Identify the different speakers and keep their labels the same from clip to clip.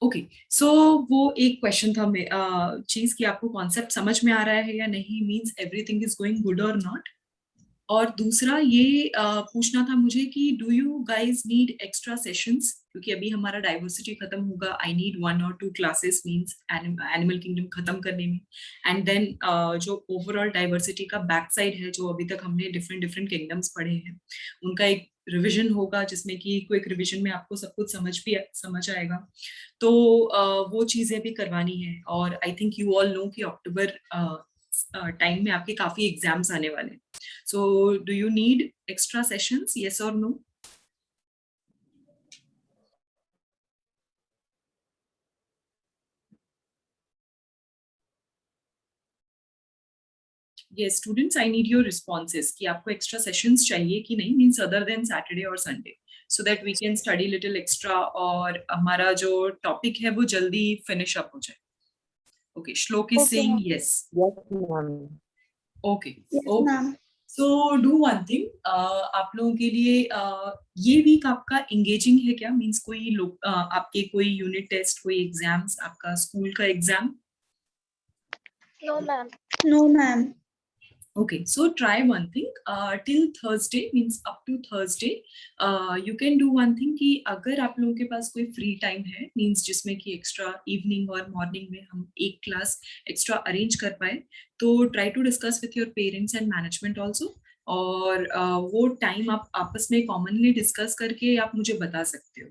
Speaker 1: Okay, सो वो एक question था चीज कि आपको कॉन्सेप्ट समझ में आ रहा है या नहीं, means everything is going good और नॉट। और दूसरा ये पूछना था मुझे कि do you guys need extra sessions, क्योंकि अभी हमारा डाइवर्सिटी खत्म होगा। आई नीड 1 और 2 क्लासेस मींस एनिमल किंगडम खत्म करने में। एंड देन जो ओवरऑल डाइवर्सिटी का बैक साइड है, जो अभी तक हमने डिफरेंट डिफरेंट किंगडम्स पढ़े हैं, उनका एक रिवीजन होगा, जिसमें कि क्विक रिवीजन में आपको सब कुछ समझ आएगा। तो वो चीजें भी करवानी है। और I think you all know कि अक्टूबर टाइम में आपके काफी एग्जाम्स आने वाले हैं। So, do you need extra sessions? Yes or no? Yes, students, I need your responses कि आपको extra sessions चाहिए कि नहीं, means other than Saturday or Sunday, so that we can study little extra और हमारा जो topic है वो जल्दी finish up हो जाए. Okay, Shlok is
Speaker 2: Okay,
Speaker 1: saying
Speaker 2: ma'am.
Speaker 1: yes.
Speaker 3: Yes, ma'am.
Speaker 1: Okay.
Speaker 2: Yes,
Speaker 1: Okay.
Speaker 2: ma'am.
Speaker 1: So do one thing. आप लोगों के लिए ये वीक आपका engaging है क्या? Means कोई लोग आपके कोई यूनिट टेस्ट, कोई एग्जाम्स, आपका स्कूल का exam?
Speaker 2: No, ma'am. No, ma'am.
Speaker 1: Okay, so try one thing. Till Thursday, means up to Thursday, you can do one thing कि अगर आप लोगों के पास कोई फ्री टाइम है, means जिसमें कि एक्स्ट्रा इवनिंग और मॉर्निंग में हम एक क्लास एक्स्ट्रा अरेंज कर पाए, तो try to discuss with your parents and management also. और वो टाइम आप आपस में कॉमनली डिस्कस करके आप मुझे बता सकते हो,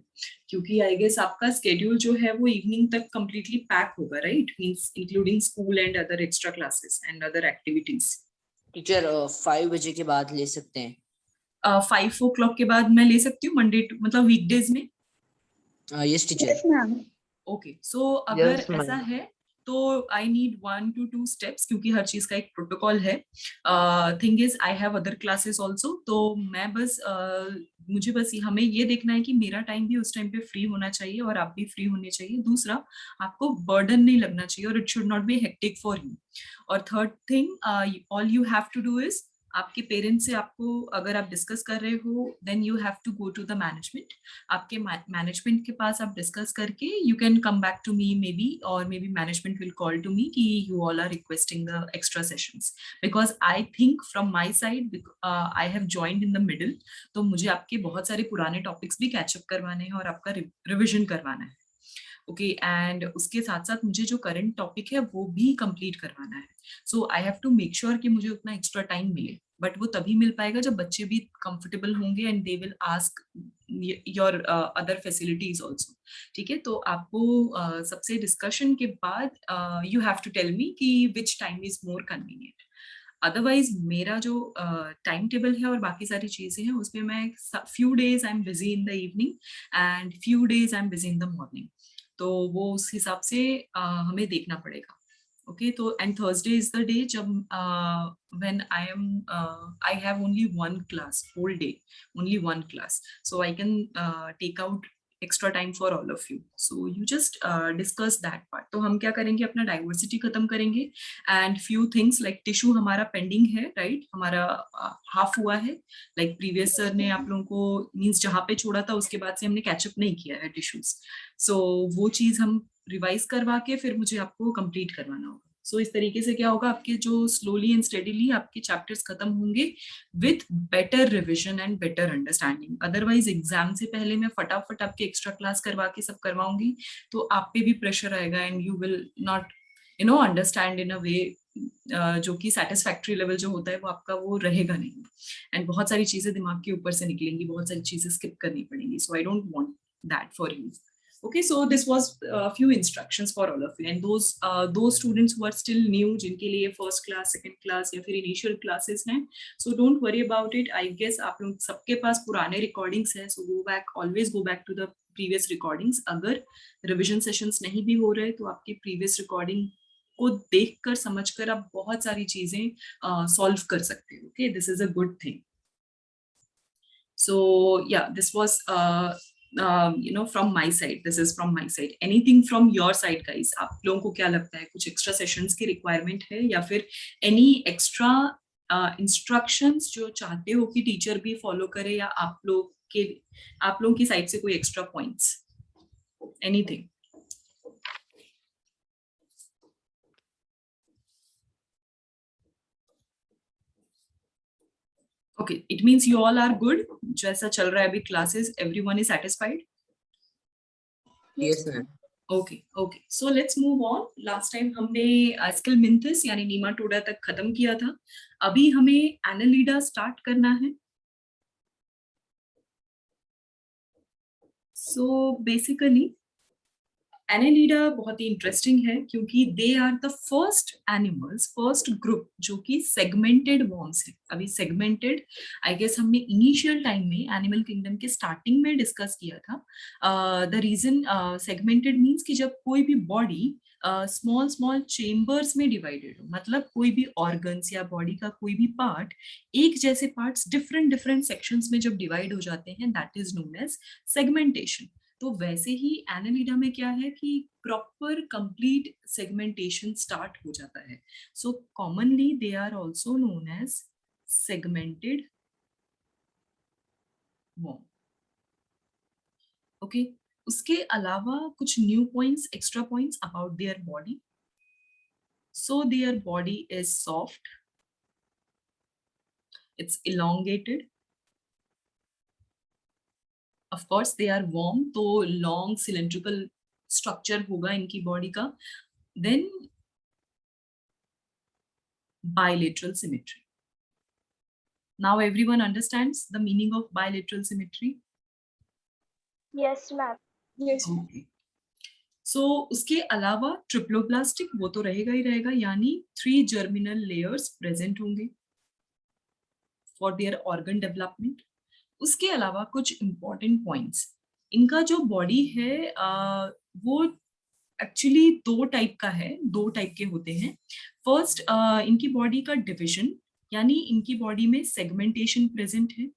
Speaker 1: क्योंकि आई गेस आपका स्केड्यूल जो है वो इवनिंग तक कंप्लीटली पैक होगा, right? Means including school and other extra classes and other activities.
Speaker 3: Teacher 5 बजे के बाद ले सकते हैं?
Speaker 1: 5 o'clock के बाद मैं ले सकती हूँ, मंडे टू मतलब वीकडेज में?
Speaker 3: Yes teacher.
Speaker 2: Yes, ma'am.
Speaker 1: Okay, so अगर
Speaker 3: Yes, ma'am.
Speaker 1: ऐसा है तो आई नीड 1 to 2 स्टेप्स, क्योंकि हर चीज का एक प्रोटोकॉल है। Thing is I have other classes also, तो मैं बस मुझे बस हमें ये देखना है कि मेरा टाइम भी उस टाइम पे फ्री होना चाहिए और आप भी फ्री होने चाहिए। दूसरा, आपको बर्डन नहीं लगना चाहिए और it should not be hectic for you. और third thing, all you have to do is, आपके पेरेंट्स से आपको अगर आप डिस्कस कर रहे हो, then you have to go to the management. आपके मैनेजमेंट के पास आप डिस्कस करके you can come back to me maybe, और maybe management will call to me कि you all are requesting the extra sessions, because I think from my side I have joined in the middle, तो मुझे आपके बहुत सारे पुराने topics भी catch up करवाने हैं और आपका रिविजन करवाना है। ओके, एंड उसके साथ साथ मुझे जो करंट टॉपिक है वो भी कंप्लीट करवाना है। So I have to make sure कि मुझे उतना एक्स्ट्रा टाइम मिले, बट वो तभी मिल पाएगा जब बच्चे भी कंफर्टेबल होंगे and they will ask your other facilities also. ठीक है, तो आपको सबसे डिस्कशन के बाद you have to tell me कि which time is more convenient. Otherwise मेरा जो टाइम टेबल है और बाकी सारी चीजें हैं उसमें मैं few days I am busy in the evening and few days I am busy in the morning, तो वो उस हिसाब से हमें देखना पड़ेगा। ओके, तो and Thursday is the day जब when I have only 1 class whole day, only 1 class, so I can take out extra time for all of you. So you just discuss that part. तो हम क्या करेंगे, अपना diversity खत्म करेंगे and few things like tissue हमारा pending है, right? हमारा हाफ हुआ है, लाइक प्रीवियस सर ने आप लोगों को मींस जहां पे छोड़ा था उसके बाद से हमने कैचअप नहीं किया है टिश्यूज। सो वो चीज हम रिवाइज करवा के फिर मुझे आपको कंप्लीट करवाना होगा। सो इस तरीके से क्या होगा, आपके जो स्लोली एंड स्टेडीली आपके चैप्टर्स खत्म होंगे with better revision and better understanding. Otherwise exam से पहले मैं फटाफट आपके एक्स्ट्रा क्लास करवा के सब करवाऊंगी तो आप पे भी प्रेशर आएगा and you will not understand in a way जो कि सेटिस्फैक्ट्री लेवल जो होता है वो आपका वो रहेगा नहीं, एंड बहुत सारी चीजें दिमाग के ऊपर से निकलेंगी, बहुत सारी चीजें स्किप करनी पड़ेंगी। So I don't want that for you. Okay, so this was a few instructions for all of you, and those students who are still new, जिनके लिए first class, second class या फिर initial classes हैं, so don't worry about it. I guess आप लोग सबके पास पुराने recordings हैं, so always go back to the previous recordings. अगर revision sessions नहीं भी हो रहे तो आपकी previous recording को देखकर समझकर आप बहुत सारी चीजें solve कर सकते हो। Okay, this is a good thing. So yeah, this was from my side. This is from my side. Anything from your side, guys? आप लोगों को क्या लगता है, कुछ एक्स्ट्रा सेशंस की रिक्वायरमेंट है या फिर एनी एक्स्ट्रा इंस्ट्रक्शंस जो चाहते हो कि टीचर भी फॉलो करे, या आप लोगों की साइड से कोई extra points, anything? Okay, it means you all are good. जैसा चल रहा है अभी classes, everyone is satisfied.
Speaker 3: Yes, ma'am.
Speaker 1: Okay, okay. So let's move on. Last time हमने Ascalminthus यानी नीमाटोडा तक खत्म किया था. अभी हमें Annelida start करना है. So basically एनेलिडा बहुत ही इंटरेस्टिंग है क्योंकि they are the first animals, first group जो कि सेगमेंटेड वॉर्म्स है. अभी सेगमेंटेड आई गेस हमने इनिशियल टाइम में एनिमल किंगडम के स्टार्टिंग में डिस्कस किया था. द रीजन सेगमेंटेड मीन्स कि जब कोई भी बॉडी स्मॉल स्मॉल चेम्बर्स में डिवाइडेड हो, मतलब कोई भी ऑर्गन्स या बॉडी का कोई भी पार्ट, एक जैसे पार्ट्स डिफरेंट डिफरेंट सेक्शंस में जब डिवाइड हो जाते हैं, that is known as segmentation. तो वैसे ही एनालिडा में क्या है कि प्रॉपर कंप्लीट सेगमेंटेशन स्टार्ट हो जाता है. So commonly they are also known as segmented worm. Okay, उसके अलावा कुछ new points, extra points about their body. So their body is soft, it's elongated. Of course they are warm, तो long cylindrical structure होगा इनकी body का. Then bilateral symmetry. Now everyone understands the meaning of bilateral symmetry.
Speaker 2: Yes, ma'am. Yes.
Speaker 1: Okay. So उसके अलावा triploblastic वो तो रहेगा ही रहेगा, यानी 3 germinal layers present होंगे for their organ development. उसके अलावा कुछ important points. इनका जो बॉडी है वो एक्चुअली 2 टाइप का है, 2 टाइप के होते हैं. फर्स्ट इनकी बॉडी का डिविजन, यानी इनकी बॉडी में सेगमेंटेशन प्रेजेंट है.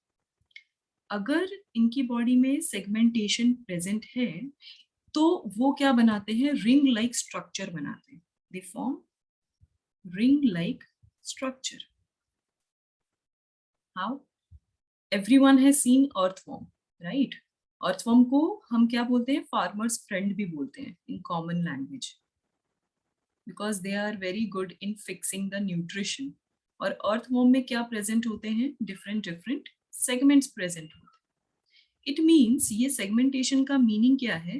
Speaker 1: अगर इनकी बॉडी में सेगमेंटेशन प्रेजेंट है तो वो क्या बनाते हैं, रिंग लाइक स्ट्रक्चर बनाते हैं. They form ring like structure. How? Everyone has seen earthworm, right? Earthworm को हम क्या बोलते हैं, फार्मर्स फ्रेंड भी बोलते हैं in common language, because they are very good in fixing the nutrition. और अर्थवॉर्म में क्या प्रेजेंट होते हैं, डिफरेंट डिफरेंट सेगमेंट्स प्रेजेंट होते हैं. इट मीन्स ये सेगमेंटेशन का मीनिंग क्या है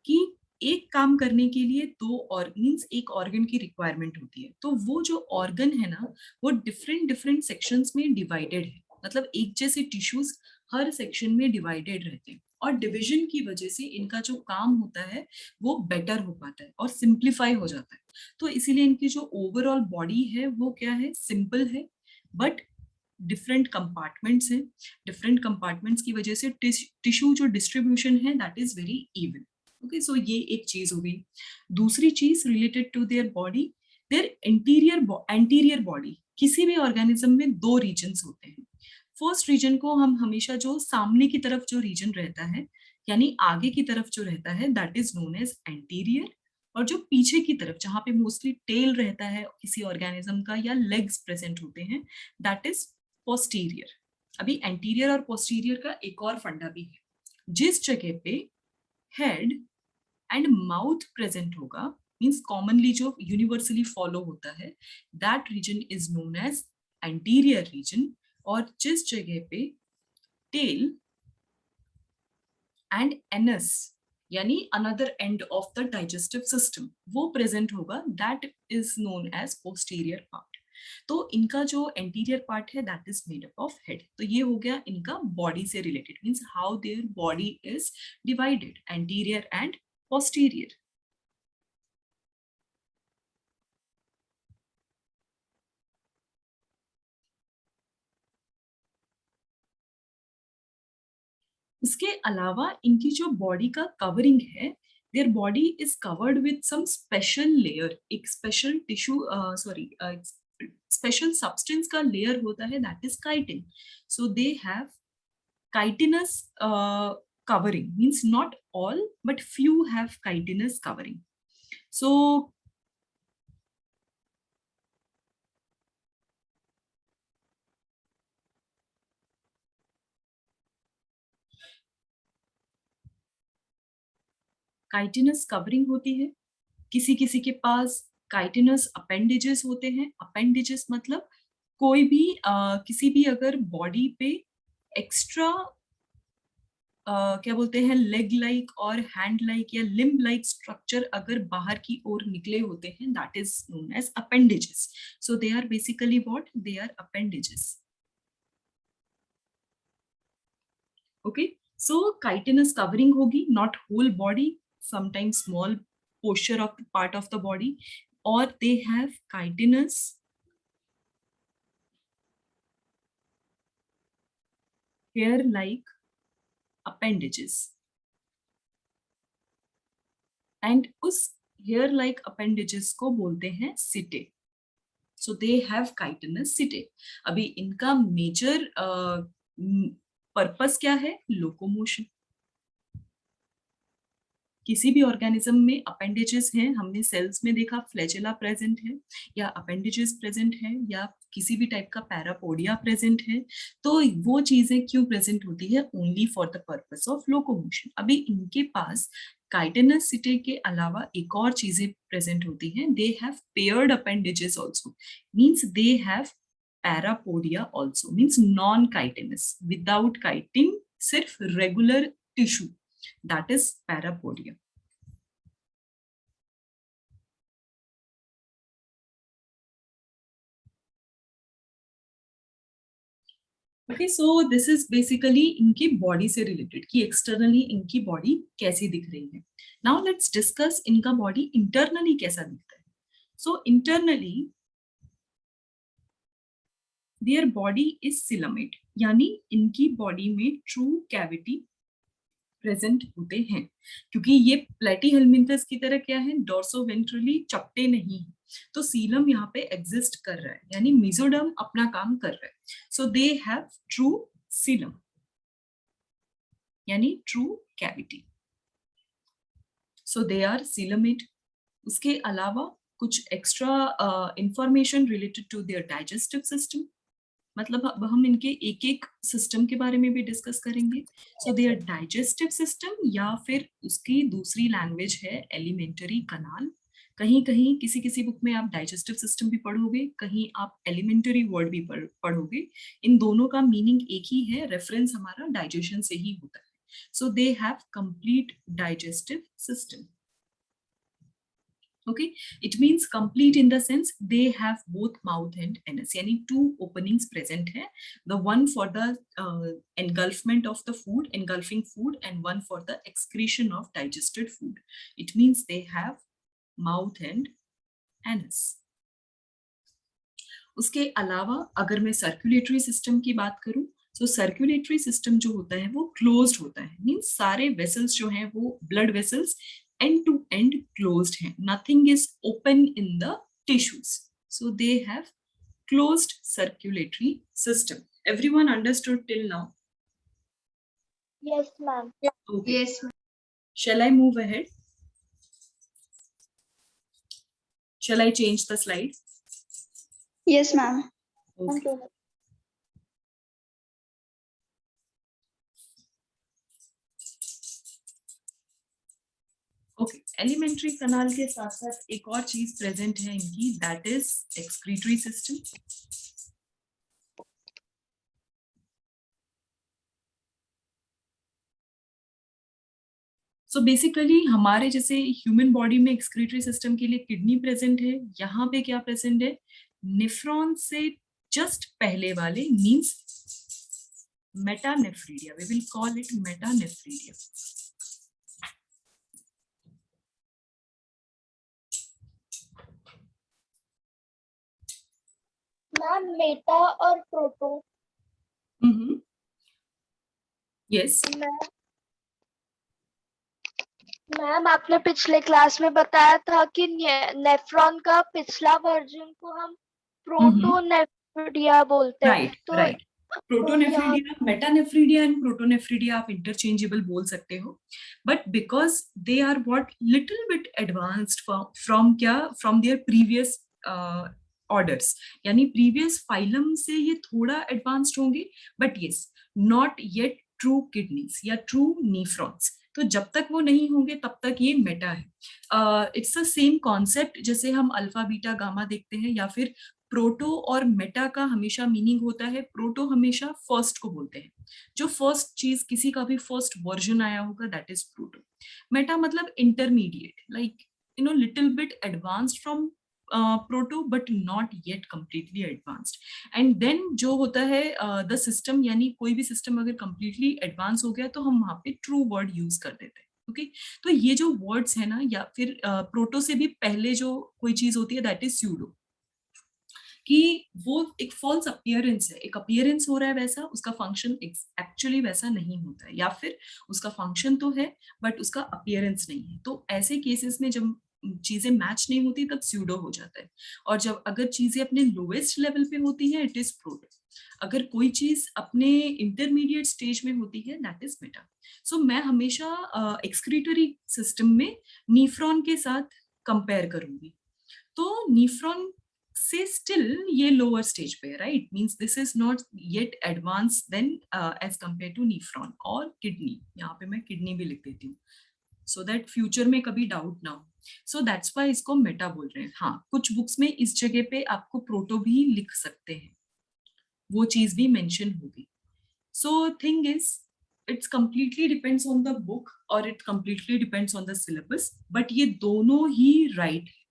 Speaker 1: कि एक काम करने के लिए 2 और मीन्स एक ऑर्गन की रिक्वायरमेंट होती है. तो वो जो ऑर्गन है ना, वो डिफरेंट डिफरेंट सेक्शंस में डिवाइडेड है, मतलब एक जैसे टिश्यूज हर सेक्शन में डिवाइडेड रहते हैं. और डिवीजन की वजह से इनका जो काम होता है वो बेटर हो पाता है और सिंप्लीफाई हो जाता है. तो इसीलिए इनकी जो ओवरऑल बॉडी है वो क्या है, सिंपल है, बट डिफरेंट कंपार्टमेंट्स हैं. डिफरेंट कंपार्टमेंट्स की वजह से टिश्यू जो डिस्ट्रीब्यूशन है that is very even. Okay, so ये एक चीज हो गई. दूसरी चीज related to their body, their anterior body. किसी भी ऑर्गेनिज्म में 2 रीजन्स होते हैं. फर्स्ट रीजन को हम हमेशा जो सामने की तरफ जो रीजन रहता है, यानी आगे की तरफ जो रहता है, that is known as anterior. और जो पीछे की तरफ जहां पे मोस्टली टेल रहता है किसी ऑर्गेनिज्म का या लेग्स प्रेजेंट होते हैं, दैट इज पोस्टीरियर. अभी एंटीरियर और पोस्टीरियर का एक और फंडा भी है. जिस जगह पे हेड एंड माउथ प्रेजेंट होगा, मींस कॉमनली जो यूनिवर्सली फॉलो होता है, that region is known as anterior region. और जिस जगह पे टेल एंड एनस यानी another end of the digestive system वो प्रेजेंट होगा, that is known as posterior part. तो इनका जो एंटीरियर पार्ट है that is made up of head. तो ये हो गया इनका बॉडी से related, means how their body is divided, anterior and posterior. उसके अलावा इनकी जो बॉडी का कवरिंग है, their body is covered with some special layer. एक स्पेशल टिश्यू स्पेशल सब्सटेंस का लेयर होता है, that is chitin. So they have chitinous covering, means not all but few have chitinous covering. So chitinous covering होती है. किसी किसी के पास chitinous appendages होते हैं. appendages मतलब कोई भी किसी भी अगर बॉडी पे एक्स्ट्रा क्या बोलते हैं लेग लाइक और हैंड लाइक या लिम्ब लाइक स्ट्रक्चर अगर बाहर की ओर निकले होते हैं, that is known as appendages. So they are basically what? They are appendages. Okay, so chitinous covering होगी, not whole body, sometimes small portion of the part of the body, or they have chitinous hair like appendages. And उस hair like appendages को बोलते हैं setae. So they have chitinous setae. अभी इनका major purpose क्या है? Locomotion. किसी भी ऑर्गेनिज्म में अपेंडेजेस हैं, हमने सेल्स में देखा फ्लैजेला प्रेजेंट है या अपेंडेजेस प्रेजेंट है या किसी भी टाइप का पैरापोडिया प्रेजेंट है, तो वो चीजें क्यों प्रेजेंट होती है? Only for the purpose of locomotion. अभी इनके पास काइटिनस सिटे के अलावा एक और चीजें प्रेजेंट होती हैं. They have paired appendages also, means they have parapodia also, means non chitinous, without chitin, सिर्फ regular tissue, that is parapodia. Okay, so this is basically इनकी बॉडी से रिलेटेड कि एक्सटर्नली इनकी बॉडी कैसी दिख रही है. नाउ लेट्स डिस्कस इनका बॉडी इंटरनली कैसा दिखता है. So internally their body is coelomate, यानी इनकी बॉडी में ट्रू कैविटी प्रेजेंट होते हैं, क्योंकि ये प्लेटीहेल्मिंथस की तरह क्या है? डोर्सोवेंट्रली चपटे नहीं है, तो सीलम यहाँ पे एग्जिस्ट कर रहा है, यानी मेसोडर्म अपना काम कर रहा है. So they have true coelom, यानी true cavity. So they are coelomate. उसके अलावा कुछ extra information related to their digestive system, मतलब अब हम इनके एक एक सिस्टम के बारे में भी डिस्कस करेंगे. सो देयर डाइजेस्टिव सिस्टम, या फिर उसकी दूसरी लैंग्वेज है एलिमेंटरी कनाल. कहीं कहीं किसी किसी बुक में आप डाइजेस्टिव सिस्टम भी पढ़ोगे, कहीं आप एलिमेंटरी वर्ड भी पढ़ोगे. इन दोनों का मीनिंग एक ही है, रेफरेंस हमारा डाइजेशन से ही होता है. So they have complete digestive system. Okay, it means complete in the sense they have both mouth and anus, yani two openings present hai, the one for the engulfment of the food, engulfing food, and one for the excretion of digested food. It means they have mouth and anus. उसके अलावा अगर मैं circulatory system की बात करूं, तो circulatory system जो होता है वो क्लोज्ड होता है, मींस सारे वेसल्स जो हैं वो blood vessels end to end closed हैं, nothing is open in the tissues, so they have closed circulatory system. Everyone understood till now?
Speaker 2: Yes, ma'am.
Speaker 1: Okay.
Speaker 2: Yes, ma'am.
Speaker 1: Shall I move ahead? Shall I change the slide?
Speaker 2: Yes, ma'am.
Speaker 1: Okay. Okay, elementary कनाल के साथ साथ एक और चीज present है इनकी, that is excretory system. So basically हमारे जैसे ह्यूमन बॉडी में एक्सक्रीटरी सिस्टम के लिए किडनी प्रेजेंट है, यहाँ पे क्या प्रेजेंट है? नेफ्रॉन से जस्ट पहले वाले, means metanephridia, we will call it metanephridia.
Speaker 2: Ma'am, meta और प्रोटो.
Speaker 1: यस.
Speaker 2: मैम, आपने पिछले क्लास में बताया था कि नेफ्रॉन का पिछला वर्जन को हम प्रोटोनेफ्रिडिया बोलते हैं.
Speaker 1: Right, right. Protonephridia, metanephridia and protonephridia आप इंटरचेंजेबल बोल सकते हो, but because they are what little bit advanced from क्या, फ्रॉम देयर प्रीवियस ऑर्डर्स, यानी प्रीवियस फाइलम से ये थोड़ा एडवांस्ड होंगे, but yes, not yet true kidneys या ट्रू नीफ्रॉन्स. तो जब तक वो नहीं होंगे तब तक ये मेटा है. इट्स द सेम कॉन्सेप्ट जैसे हम अल्फा बीटा गामा देखते हैं, या फिर प्रोटो और मेटा का हमेशा मीनिंग होता है, प्रोटो हमेशा फर्स्ट को बोलते हैं, जो फर्स्ट चीज किसी का भी फर्स्ट वर्जन आया होगा दैट इज प्रोटो। मेटा मतलब intermediate, like little bit advanced from proto but not yet completely advanced. And then जो होता है द सिस्टम, यानी कोई भी सिस्टम अगर कंप्लीटली एडवांस हो गया तो हम वहां पे ट्रू वर्ड यूज कर देते हैं। ओके तो ये जो वर्ड्स है ना, या फिर प्रोटो से भी पहले जो कोई चीज होती है दैट इज स्यूडो, कि वो एक फॉल्स अपीयरेंस है, एक अपीयरेंस हो रहा है वैसा, उसका फंक्शन एक्चुअली वैसा नहीं होता है, या फिर उसका फंक्शन तो है बट उसका अपीयरेंस नहीं है। तो ऐसे केसेस में जब चीजें मैच नहीं होती तब स्यूडो हो जाता है। और जब अगर चीजें अपने लोएस्ट लेवल पे होती हैं इट इज प्रोटो। अगर कोई चीज अपने इंटरमीडिएट स्टेज में होती है दैट इज मेटा। सो मैं हमेशा एक्सक्रीटरी सिस्टम में नीफ्रॉन के साथ कंपेयर करूंगी। तो नीफ्रॉन से स्टिल ये लोअर स्टेज पे है, right, means this is not yet advance than as compare to nephron और किडनी। यहाँ पे मैं किडनी भी लिख देती हूँ सो दैट फ्यूचर में कभी डाउट ना हो। सो दैट्स व्हाई इसको मेटा बोल रहे हैं। हाँ, कुछ बुक्स में इस जगह पे आपको प्रोटो भी लिख सकते हैं, वो चीज भी मेंशन होगी। So thing is it's completely depends on the book और it completely depends on the syllabus, but ये दोनों ही राइट है।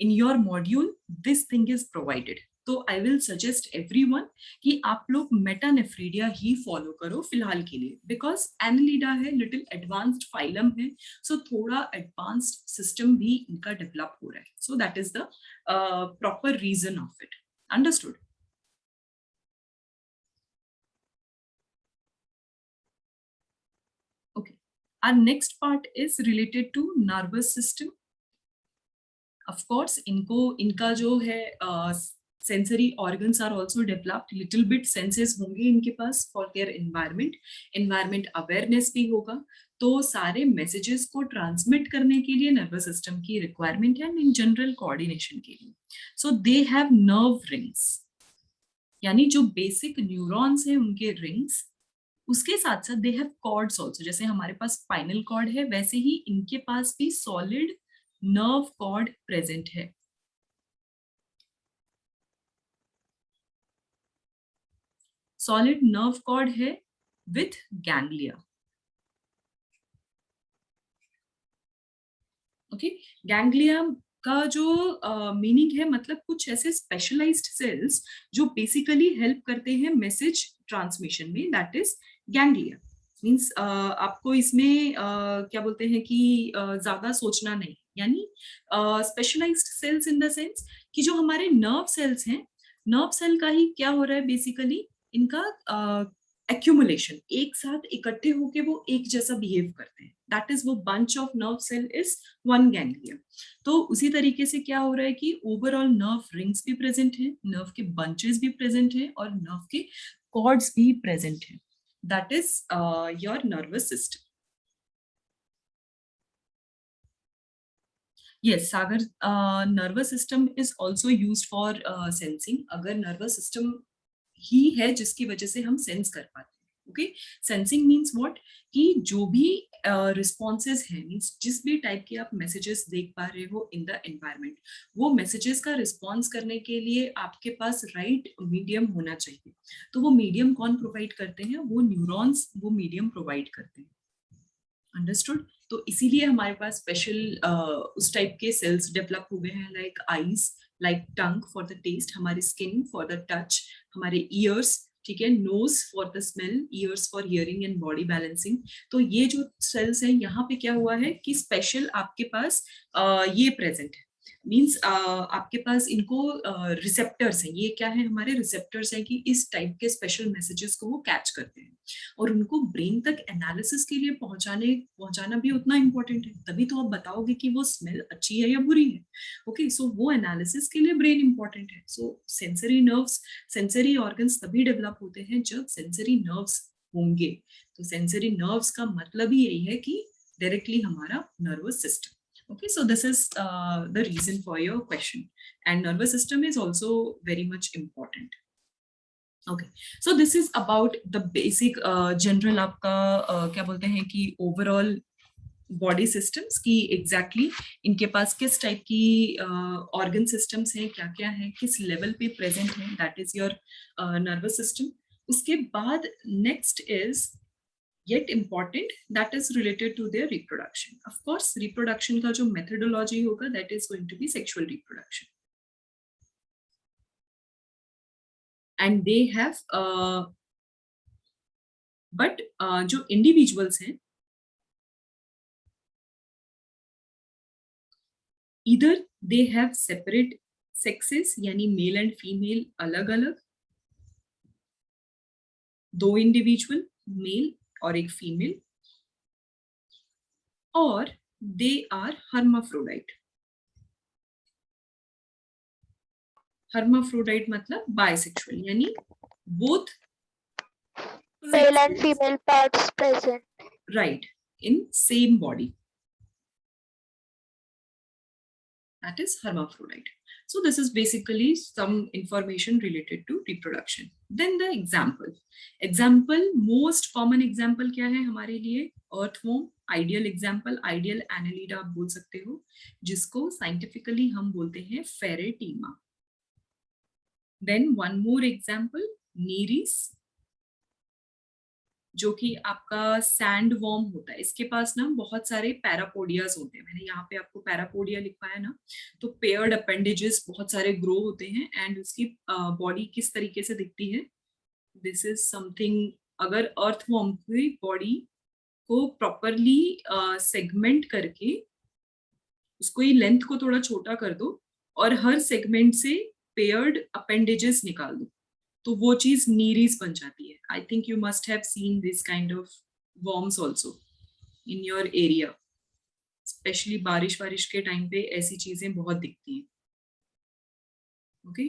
Speaker 1: In your module this thing is provided, तो आई विल सजेस्ट एवरीवन कि आप लोग मेटानेफ्रीडिया ही फॉलो करो फिलहाल के लिए, बिकॉज एनालिडा है, लिटिल एडवांस्ड फाइलम है, सो थोड़ा एडवांस्ड सिस्टम भी इनका डेवलप हो रहा है। So that is the proper reason of it. Understood? okay, our next part is related to nervous system. Of course इनका जो है sensory organs are also developed, little bit senses होंगे इनके पास फॉर देयर एनवायरमेंट अवेयरनेस भी होगा। तो सारे मैसेजेस को ट्रांसमिट करने के लिए नर्वस सिस्टम की रिक्वायरमेंट है, इन जनरल कोऑर्डिनेशन के लिए। सो दे हैव नर्व रिंग्स, यानी जो बेसिक न्यूरॉन्स हैं उनके रिंग्स, उसके साथ साथ दे हैव कॉर्ड्स ऑल्सो। जैसे हमारे पास स्पाइनल कॉर्ड है वैसे ही इनके पास भी सॉलिड नर्व कॉर्ड प्रेजेंट है। सॉलिड नर्व कॉर्ड है विथ गैंग्लिया। ओके, गैंग्लिया का जो मीनिंग है, मतलब कुछ ऐसे स्पेशलाइज्ड सेल्स जो बेसिकली हेल्प करते हैं मैसेज ट्रांसमिशन में, दैट इज गैंग्लिया। मीन्स आपको इसमें क्या बोलते हैं कि ज्यादा सोचना नहीं, यानी specialized cells in the sense कि जो हमारे नर्व सेल्स हैं, नर्व सेल का ही क्या हो रहा है बेसिकली, इनका एक्यूमुलेशन, एक साथ इकट्ठे होके वो एक जैसा बिहेव करते हैं, दैट इज वो bunch of nerve cell is one ganglia. तो उसी तरीके से क्या हो रहा है कि ओवरऑल नर्व रिंग्स भी प्रेजेंट है, नर्व के बंचेस भी प्रेजेंट है और नर्व के कॉर्ड्स भी प्रेजेंट है, that is your nervous system. Yes, Sagar, nervous system is also used for sensing. अगर nervous system ही है जिसकी वजह से हम सेंस कर पाते हैं। ओके, सेंसिंग मीन्स व्हाट, कि जो भी रिस्पॉन्सेज हैं, मीन्स जिस भी टाइप के आप मैसेजेस देख पा रहे हो इन द एनवायरमेंट, वो मैसेजेस का रिस्पॉन्स करने के लिए आपके पास राइट मीडियम होना चाहिए। तो वो मीडियम कौन प्रोवाइड करते हैं? वो न्यूरॉन्स वो मीडियम प्रोवाइड करते हैं। अंडरस्टूड? तो इसीलिए हमारे पास स्पेशल उस टाइप के सेल्स डेवलप हो गए हैं, like eyes, like tongue for the taste, हमारी स्किन फॉर द टच, हमारे ईयर्स, ठीक है, nose for the smell, ears for hearing and body balancing. तो ये जो सेल्स हैं यहाँ पे क्या हुआ है कि स्पेशल आपके पास ये प्रेजेंट है, मीन्स आपके पास इनको रिसेप्टर्स हैं। ये क्या है? हमारे रिसेप्टर्स हैं कि इस टाइप के स्पेशल मैसेजेस को वो कैच करते हैं और उनको ब्रेन तक एनालिसिस के लिए पहुंचाना भी उतना इंपॉर्टेंट है। तभी तो आप बताओगे कि वो स्मेल अच्छी है या बुरी है। ओके, सो वो एनालिसिस के लिए ब्रेन इंपॉर्टेंट है। सो सेंसरी नर्व्स, सेंसरी ऑर्गन्स तभी डेवलप होते हैं जब सेंसरी नर्व्स होंगे। तो सेंसरी नर्व्स का मतलब ही यही है कि डायरेक्टली हमारा nervous system. Okay, so this is the reason for your question, and nervous system is also very much important. Okay, so this is about the basic general आपका क्या बोलते हैं कि overall बॉडी सिस्टम्स की exactly इनके पास किस type की organ systems हैं, क्या क्या है, किस लेवल पे प्रेजेंट है, that is your nervous system. उसके बाद next is yet important, that is related to their reproduction. Of course reproduction का जो methodology होगा that is going to be sexual reproduction, and they have but जो individuals हैं either they have separate sexes यानी male and female अलग अलग, दो individual male और एक फीमेल, और दे आर हर्माफ्रोडाइट. हर्माफ्रोडाइट मतलब बायसेक्सुअल, यानी both
Speaker 2: Male and female parts present.
Speaker 1: right in same body, that is hermaphrodite. So this is basically some information related to reproduction. Then the example most common example क्या है हमारे लिए? earthworm. Ideal example, ideal annelida आप बोल सकते हो, जिसको scientifically हम बोलते हैं ferretima. Then one more example, nereis, जो कि आपका सैंड वॉर्म होता है. इसके पास ना बहुत सारे पैरापोडियाज होते हैं. मैंने यहाँ पे आपको पैरापोडिया लिखवाया ना, तो पेयर्ड अपेंडेजेस बहुत सारे ग्रो होते हैं. एंड उसकी बॉडी किस तरीके से दिखती है? दिस इज समथिंग, अगर अर्थवॉर्म की बॉडी को प्रॉपरली सेगमेंट करके उसको ये लेंथ को थोड़ा छोटा कर दो और हर सेगमेंट से पेयर्ड अपेंडेजेस निकाल दो, तो वो चीज नीरीज बन जाती है. I think you must have seen this kind of worms also in your area. Specially बारिश वारिश के टाइम पे ऐसी चीजें बहुत दिखती हैं. Okay,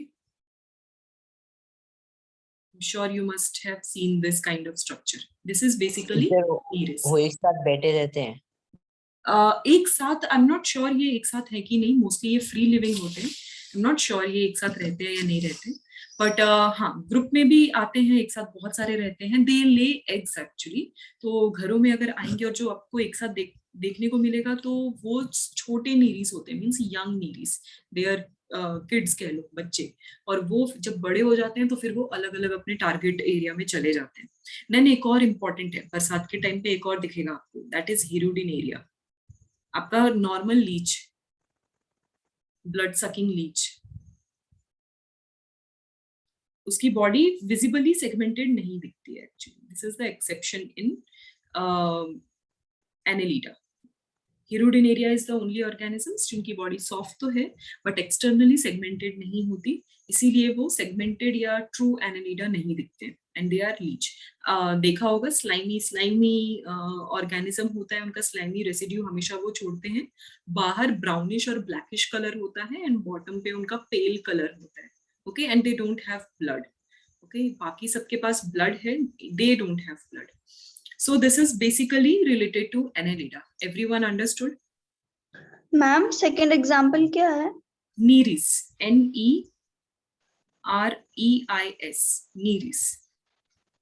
Speaker 1: I'm sure you must have seen this kind of structure. This is basically nereis.
Speaker 3: वो एक साथ बैठे रहते हैं?
Speaker 1: एक साथ आई एम नॉट श्योर ये एक साथ है कि नहीं. मोस्टली ये फ्री लिविंग होते हैं. आई एम नॉट श्योर ये एक साथ रहते हैं या नहीं रहते, बट हाँ, ग्रुप में भी आते हैं, एक साथ बहुत सारे रहते हैं. दे ले एग्स एक्चुअली. तो घरों में अगर आएंगे और जो आपको एक साथ देखने को मिलेगा तो वो छोटे नीरीस होते हैं, means young Nereis. They are kids कह लो, बच्चे. और वो जब बड़े हो जाते हैं तो फिर वो अलग अलग अपने टारगेट एरिया में चले जाते हैं. देन एक और इम्पॉर्टेंट है, बरसात के टाइम पे एक और दिखेगा आपको, दैट इज हिरुडिनेरिया. आपका normal leech, blood sucking leech, उसकी बॉडी विजिबली सेगमेंटेड नहीं दिखती है actually. This is the exception in Annelida. Hirudinaria is the only organisms जिनकी बॉडी सॉफ्ट तो है बट एक्सटर्नली सेगमेंटेड नहीं होती, इसीलिए वो सेगमेंटेड या ट्रू एनेलिडा नहीं दिखते. And they are leech. देखा होगा स्लाइमी ऑर्गेनिज्म होता है, उनका स्लाइमी रेसिड्यू हमेशा वो छोड़ते हैं. बाहर ब्राउनिश और ब्लैकिश कलर होता है एंड बॉटम पे उनका पेल कलर होता है. Okay, and they don't have blood. Okay, बाकी सबके पास ब्लड है, दे don't have blood. So this is basically related to Annelida. Everyone understood?
Speaker 4: Ma'am, second example क्या है?
Speaker 1: Nereis. N-E-R-E-I-S. Nereis.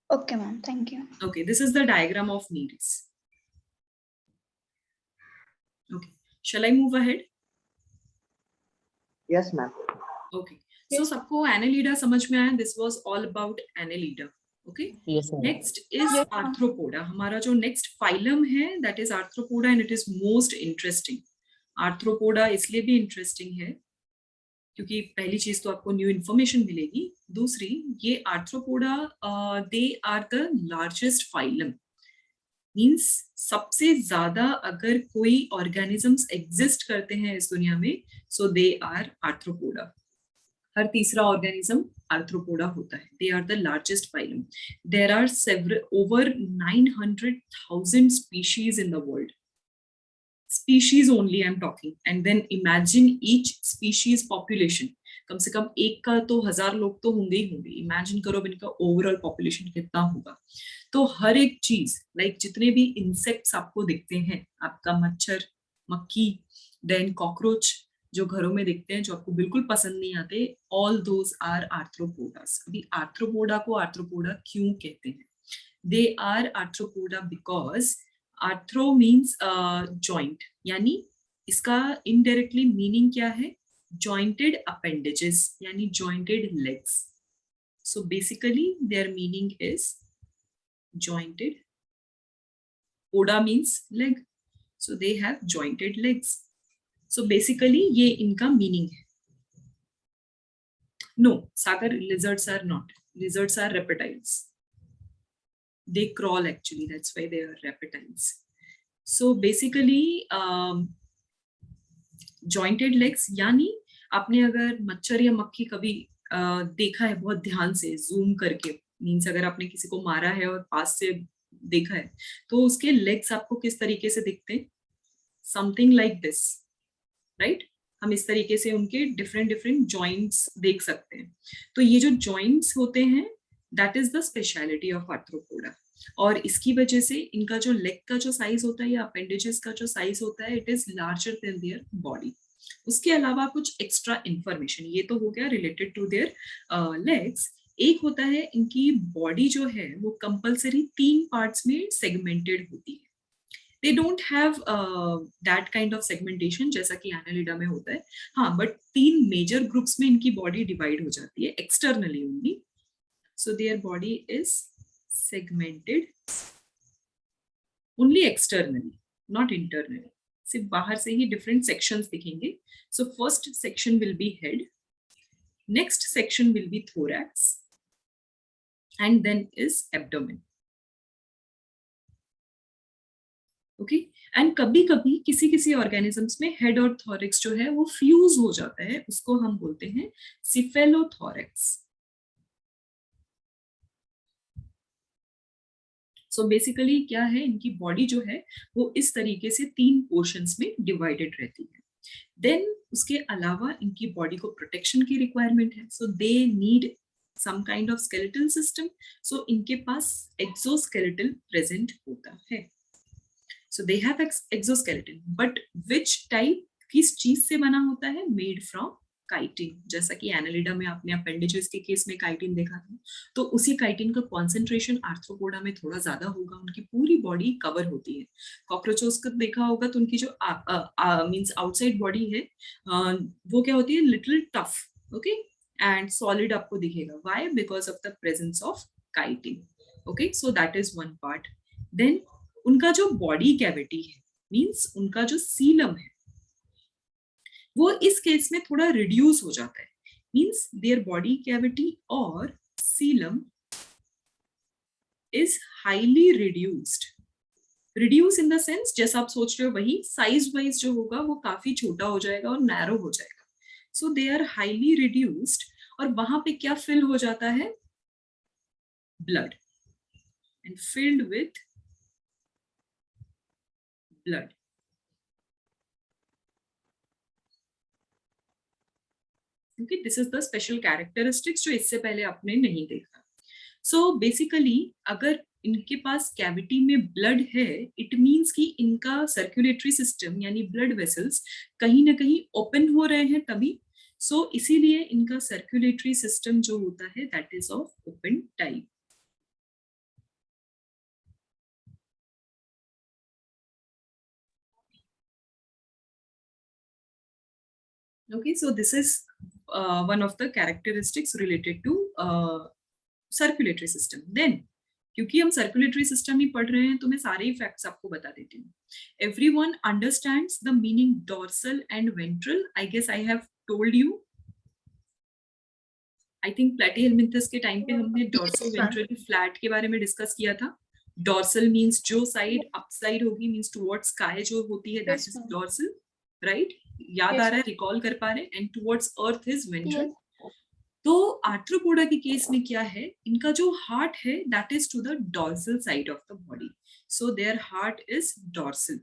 Speaker 4: Okay, ma'am. Thank you.
Speaker 1: Okay, this is the diagram of Nereis. Okay, shall I move ahead?
Speaker 3: Yes, ma'am.
Speaker 1: Okay. So सबको Annelida समझ में आया? This was all about Annelida. Okay.
Speaker 3: Yes, ma'am.
Speaker 1: Next is Arthropoda. हमारा जो next phylum है that is Arthropoda and it is most interesting. Arthropoda इसलिए भी interesting है क्योंकि पहली चीज तो आपको न्यू इंफॉर्मेशन मिलेगी. दूसरी, ये Arthropoda they are the largest phylum. Means सबसे ज्यादा अगर कोई ऑर्गेनिजम्स एग्जिस्ट करते हैं इस दुनिया में, सो दे आर आर्थ्रोपोडा. हर तीसरा ऑर्गेनिज्म आर्थ्रोपोडा होता है. They are the largest phylum. There are over 900,000 species in the world. Species only I am talking. And then imagine each species population. कम से कम एक का तो 1000 लोग तो होंगे ही होंगे. इमेजिन करो अब इनका ओवरऑल पॉपुलेशन कितना होगा. तो हर एक चीज, लाइक जितने भी इंसेक्ट्स आपको दिखते हैं, आपका मच्छर, मक्खी, देन कॉकरोच जो घरों में दिखते हैं जो आपको बिल्कुल पसंद नहीं आते, ऑल दोज आर आर्थ्रोपोडास. अभी आर्थ्रोपोडा को आर्थ्रोपोडा क्यों कहते हैं? They are Arthropoda because arthro means joint, यानी इसका इनडायरेक्टली मीनिंग क्या है? जॉइंटेड अपेंडेजेस यानी jointed legs. So basically their meaning is jointed. Poda means leg, so they have jointed legs. So basically ये इनका meaning है. No, sagar lizards are not. Lizards are reptiles. They crawl actually, that's why they are reptiles. So basically jointed legs यानी आपने अगर मच्छर या मक्खी कभी देखा है बहुत ध्यान से जूम करके, मीन्स अगर आपने किसी को मारा है और पास से देखा है तो उसके लेग्स आपको किस तरीके से दिखते हैं? Something like this, right? हम इस तरीके से उनके डिफरेंट डिफरेंट जॉइंट्स देख सकते हैं. तो ये जो जॉइंट्स होते हैं that is the speciality of arthropoda. और इसकी वजह से इनका जो लेग का जो साइज होता है या अपेंडेजेस का जो साइज होता है it is larger than their body. उसके अलावा कुछ एक्स्ट्रा इंफॉर्मेशन, ये तो हो गया रिलेटेड टू देयर लेग्स. एक होता है इनकी बॉडी जो है वो कंपल्सरी 3 पार्ट्स में सेगमेंटेड होती है. दे don't have that kind of segmentation जैसा कि एनालिडा में होता है. हाँ, बट 3 मेजर ग्रुप्स में इनकी बॉडी डिवाइड हो जाती है externally only. So their body is segmented only externally, not internally. सिर्फ बाहर से ही डिफरेंट सेक्शंस दिखेंगे. So first section will be head, next section will be thorax, and then is abdomen. Okay, and कभी कभी किसी किसी ऑर्गेनिजम्स में head और थोरैक्स जो है वो फ्यूज हो जाता है, उसको हम बोलते हैं सिफेलोथोरैक्स. सो बेसिकली क्या है, इनकी बॉडी जो है वो इस तरीके से 3 पोर्शंस में डिवाइडेड रहती है. देन उसके अलावा इनकी बॉडी को प्रोटेक्शन की रिक्वायरमेंट है. So they need some kind of skeletal system. So इनके पास एक्सोस्केलेटल प्रेजेंट होता है. So they have exoskeleton, but which type, किस चीज से बना होता है? Made from chitin. जैसा कि एनालिडा में आपने अपेंडेजेस के केस में काइटिन देखा था, तो उसी काइटिन का कॉन्सेंट्रेशन आर्थ्रोपोडा में थोड़ा ज्यादा होगा. उनकी पूरी बॉडी कवर होती है. कॉकरोचोस को देखा होगा तो उनकी जो मींस आउटसाइड बॉडी है वो क्या होती है? Little tough, okay, and solid आपको दिखेगा. Why? Because of the presence of chitin. Okay, so that is one part. Then उनका जो बॉडी कैविटी है, मींस उनका जो सीलम है, वो इस केस में थोड़ा रिड्यूस हो जाता है. मींस देयर बॉडी कैविटी और coelom is highly reduced. Reduce in the sense, जैसा आप सोच रहे हो वही, साइज वाइज जो होगा वो काफी छोटा हो जाएगा और नैरो हो जाएगा. So they are highly reduced. और वहां पे क्या फिल हो जाता है? Blood, and filled with blood. क्योंकि this is the special characteristics जो इससे पहले आपने नहीं देखा. सो बेसिकली अगर इनके पास कैविटी में ब्लड है, इट मींस कि इनका सर्कुलेटरी सिस्टम यानी ब्लड वेसल्स कहीं ना कहीं ओपन हो रहे हैं तभी. सो इसीलिए इनका सर्कुलेटरी सिस्टम जो होता है that is of open type. Okay, so this is one of the characteristics related to circulatory system. Then क्योंकि हम सर्कुलेटरी सिस्टम ही पढ़ रहे हैं तो मैं सारे ही फैक्ट्स आपको बता देती हूँ. Everyone understands the meaning dorsal and ventral. I guess I have told you. I think platyhelminthes के टाइम पे हमने डॉर्सल वेंट्रल फ्लैट के बारे में डिस्कस किया था. डॉर्सल मींस जो साइड अपसाइड होगी, मींस टुवर्ड्स स्काई जो होती है दैट इज डॉर्सल, राइट? याद आ रहा है, रिकॉल कर पा रहे हैं. And towards earth is ventral. तो आर्थ्रोपोडा के केस में क्या है, इनका जो हार्ट है that is to the dorsal side of the body. So their heart is dorsal.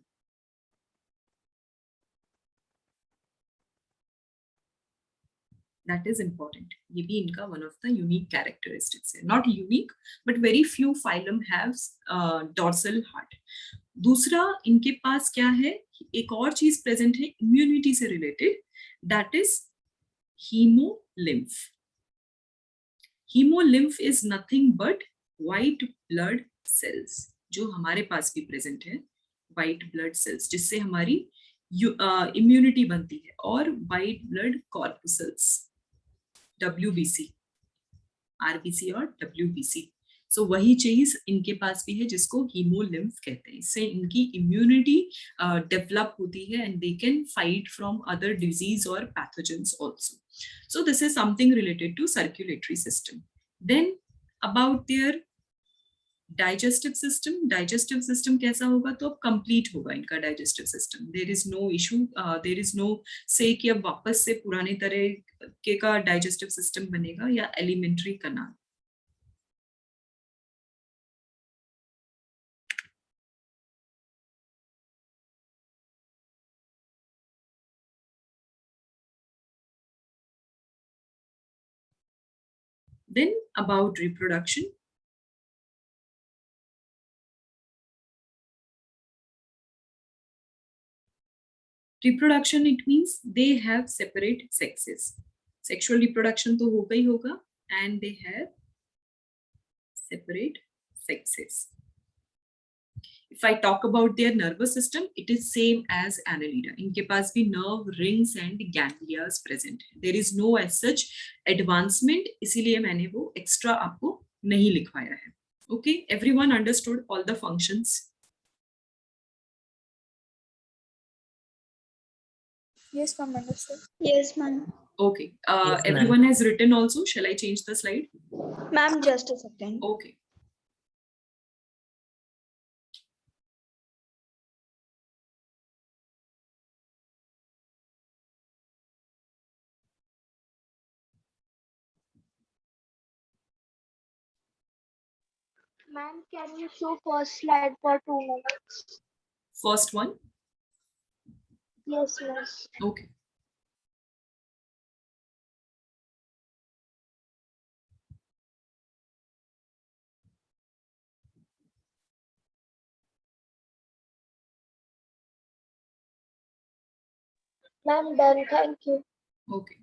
Speaker 1: That is important. ये भी इनका one of the unique characteristics है. Not unique, but very few phylum have dorsal heart. दूसरा इनके पास क्या है, एक और चीज प्रेजेंट है इम्यूनिटी से related, that is hemolymph. Hemolymph is nothing but white blood cells जो हमारे पास भी प्रेजेंट है. व्हाइट ब्लड सेल्स, जिससे हमारी इम्यूनिटी बनती है, और व्हाइट ब्लड कॉर्पुसल्स, WBC, RBC और WBC। सो वही चीज इनके पास भी है जिसको हीमोलिम्फ कहते हैं। इससे इनकी इम्यूनिटी डेवलप होती है and they can fight from other disease और pathogens also. So this is something related to circulatory system. Then about their digestive system कैसा होगा, तो अब कंप्लीट होगा इनका digestive system. There is no issue, there is no से कि अब वापस से पुराने तरह के का डाइजेस्टिव सिस्टम बनेगा या elementary kanal. Then about reproduction. Reproduction, it means they have separate sexes. Sexual reproduction तो होगा ही होगा, and they have separate sexes. If I talk about their nervous system, it is same as Annelida. इनके पास भी nerve rings and ganglia present है. There is no as such advancement, इसीलिए मैंने वो extra आपको नहीं लिखवाया है. Okay, everyone understood all the functions?
Speaker 5: Yes, ma'am, understood.
Speaker 4: Yes, ma'am.
Speaker 1: Okay,
Speaker 3: Yes, ma'am.
Speaker 1: everyone has written also. Shall I change the slide?
Speaker 4: Ma'am, just a second.
Speaker 1: Okay.
Speaker 2: Ma'am, can you show first slide for 2 minutes?
Speaker 1: First one.
Speaker 2: Yes, ma'am.
Speaker 1: Okay.
Speaker 2: Ma'am, done. Thank you.
Speaker 1: Okay.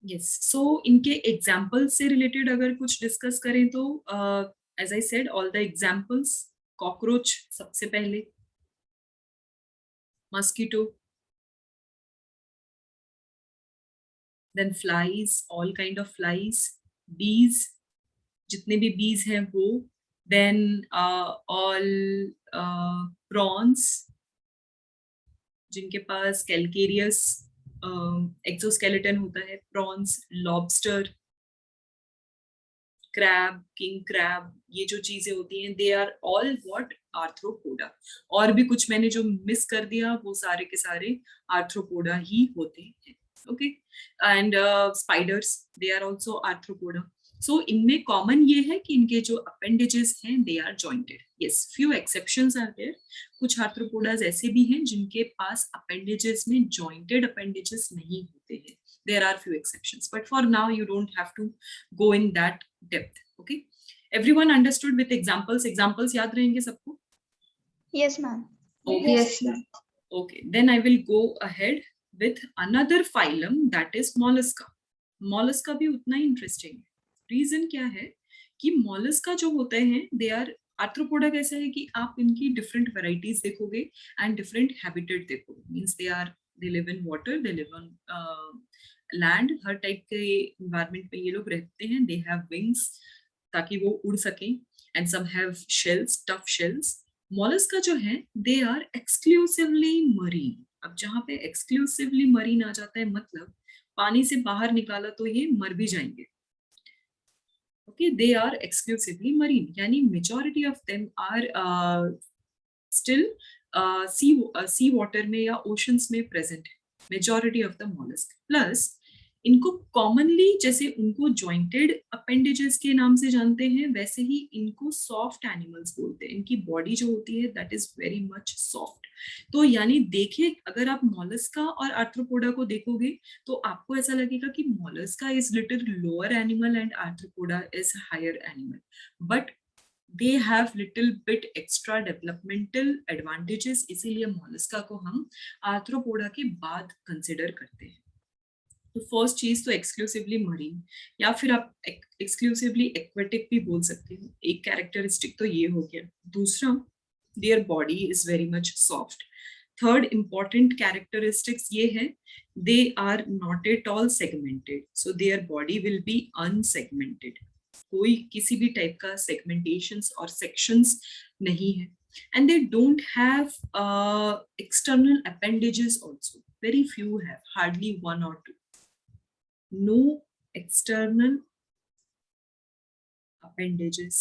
Speaker 1: Yes. So इनके examples से related अगर कुछ discuss करें तो as I said, all the examples, cockroach सबसे पहले, mosquito, then flies, all kind of flies, bees, जितने भी bees हैं वो, then all prawns, जिनके पास calcareous exoskeleton होता है, prawns, lobster, crab, king crab, ये जो चीजें होती हैं, they are all what? Arthropoda. और भी कुछ मैंने जो मिस कर दिया वो सारे के सारे arthropoda ही होते हैं. Okay, and spiders, they are also arthropoda. So इनमें common ये है कि इनके जो appendages हैं they are jointed. Yes, few exceptions are there. कुछ arthropodas ऐसे भी हैं जिनके पास appendages में jointed appendages नहीं होते हैं. There are few exceptions, but for now you don't have to go in that depth. Okay, everyone understood with examples? Examples याद रहेंगे सबको?
Speaker 4: Yes, ma'am.
Speaker 1: Okay.
Speaker 4: Yes, ma'am.
Speaker 1: Okay, then I will go ahead with another phylum, that is mollusca. Mollusca भी उतना ही interesting है. Reason क्या है कि mollusca जो होते हैं they are arthropoda कैसे है कि आप इनकी different varieties देखोगे and different habitat देखोगे. Means they live in water, they live on land, her type के environment में ये लोग रहते हैं. They have wings ताकि वो उड़ सकें, and some have shells, tough shells. Mollusca जो है they are exclusively marine. अब जहाँ पे exclusively marine आ जाता है मतलब पानी से बाहर निकाला तो ये मर भी जाएंगे. Okay, they are exclusively marine. यानी majority of them are still sea water में या oceans में present है. Majority of the mollusk. Plus इनको commonly जैसे उनको jointed appendages के नाम से जानते हैं वैसे ही इनको soft animals बोलते हैं. इनकी body जो होती है that is very much soft. तो यानी देखिए अगर आप mollusca और arthropoda को देखोगे तो आपको ऐसा लगेगा कि mollusca is little lower animal and arthropoda is higher animal. But they have little bit extra developmental advantages, इसीलिए mollusca को हम arthropoda के बाद consider करते हैं. तो फर्स्ट चीज तो एक्सक्लूसिवली मरीन, या फिर आप एक्सक्लूसिवली एक्वेटिक भी बोल सकते हो। एक कैरेक्टरिस्टिक तो ये हो गया। दूसरा, their body is very much soft. Third important characteristics ये है, they are not at all segmented, so their body will be unsegmented. कोई किसी भी टाइप का सेगमेंटेशंस और सेक्शंस नहीं है। And they don't have external appendages also. Very few have, hardly 1 or 2. No external appendages.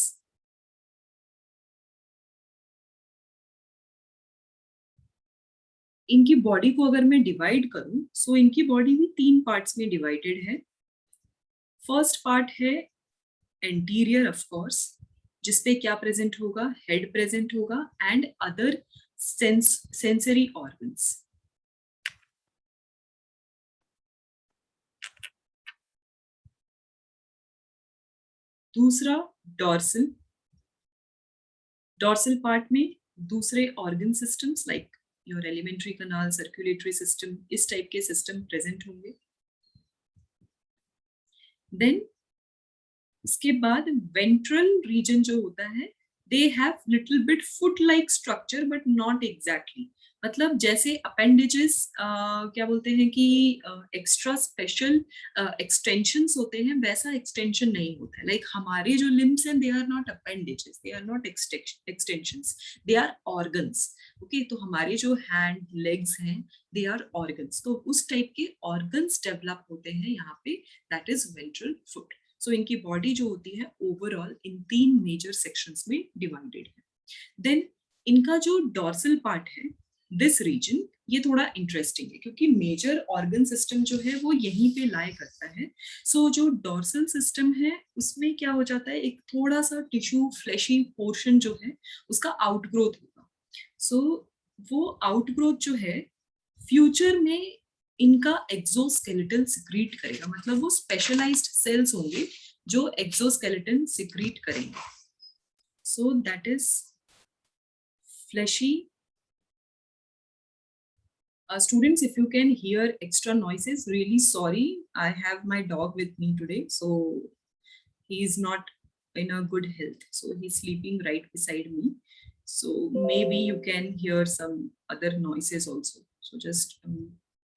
Speaker 1: इनकी बॉडी को अगर मैं डिवाइड करूं, सो इनकी बॉडी भी 3 पार्ट्स में डिवाइडेड है। फर्स्ट पार्ट है एंटीरियर, ऑफ कोर्स, जिसपे क्या प्रेजेंट होगा, हेड प्रेजेंट होगा एंड अदर सेंसरी ऑर्गन्स। दूसरा डॉर्सल, डॉर्सल पार्ट में दूसरे organ systems like your elementary kanal, circulatory system, इस टाइप के सिस्टम प्रेजेंट होंगे। देन इसके बाद वेंट्रल रीजन जो होता है, they have little bit foot like structure but not exactly. मतलब जैसे अपेंडेजेस क्या बोलते हैं कि एक्स्ट्रा स्पेशल एक्सटेंशंस होते हैं, वैसा एक्सटेंशन नहीं होता है। लाइक हमारे जो लिम्स हैं, they are not appendages, they are not extensions, they are organs. Okay, तो हमारे जो हैंड लेग्स हैं, दे आर ऑर्गन्स। तो उस टाइप के ऑर्गन्स डेवलप होते हैं यहाँ पे, दैट इज वेंट्रल फुट। सो इनकी बॉडी जो होती है ओवरऑल इन 3 मेजर सेक्शंस में डिवाइडेड है। देन इनका जो डॉर्सल पार्ट है, दिस रीजन, ये थोड़ा इंटरेस्टिंग है क्योंकि मेजर ऑर्गन सिस्टम जो है वो यहीं पे लाई करता है। सो जो डॉर्सल सिस्टम है उसमें क्या हो जाता है, एक थोड़ा सा टिश्यू फ्लैशी पोर्शन जो है उसका आउटग्रोथ होगा। सो वो आउटग्रोथ जो है फ्यूचर में इनका एक्सोस्केलेटन सिक्रीट करेगा, मतलब वो स्पेशलाइज्ड सेल्स होंगे जो एक्सोस्केलेटन सिक्रीट करेंगे। So that is fleshy. Students, if you can hear extra noises, really sorry. I have my dog with me today, so he is not in a good health. So he's sleeping right beside me. So maybe you can hear some other noises also. So just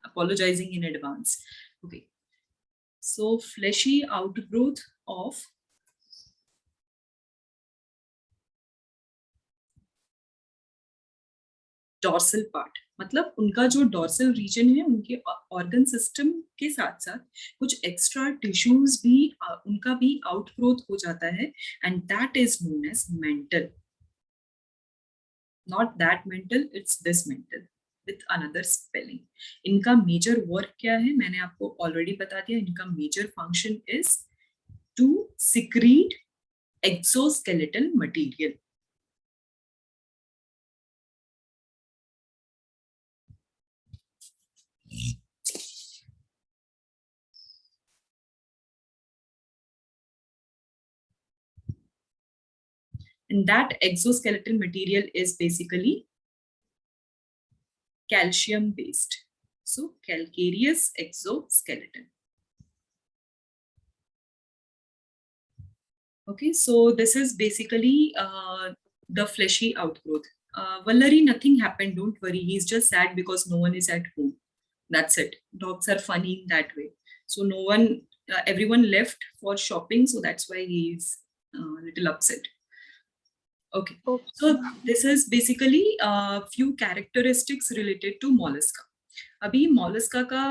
Speaker 1: apologizing in advance. Okay. So fleshy outgrowth of dorsal part, मतलब उनका जो dorsal reason है, उनके organ system के साथ साथ कुछ extra tissues भी उनका भी आउटग्रोथ हो जाता है, and that is known as mantle. Not that mantle, it's this mantle with another spelling. इनका मेजर वर्क क्या है, मैंने आपको ऑलरेडी बता दिया। इनका major function is to secrete exoskeletal material. And that exoskeletal material is basically calcium based. So calcareous exoskeleton. Okay, so this is basically the fleshy outgrowth. Vallari, nothing happened, don't worry. He's just sad because no one is at home. That's it. Dogs are funny in that way. So no one, everyone left for shopping, so that's why he's a little upset. Okay. So this is basically few characteristics related to mollusca. अभी Mollusca का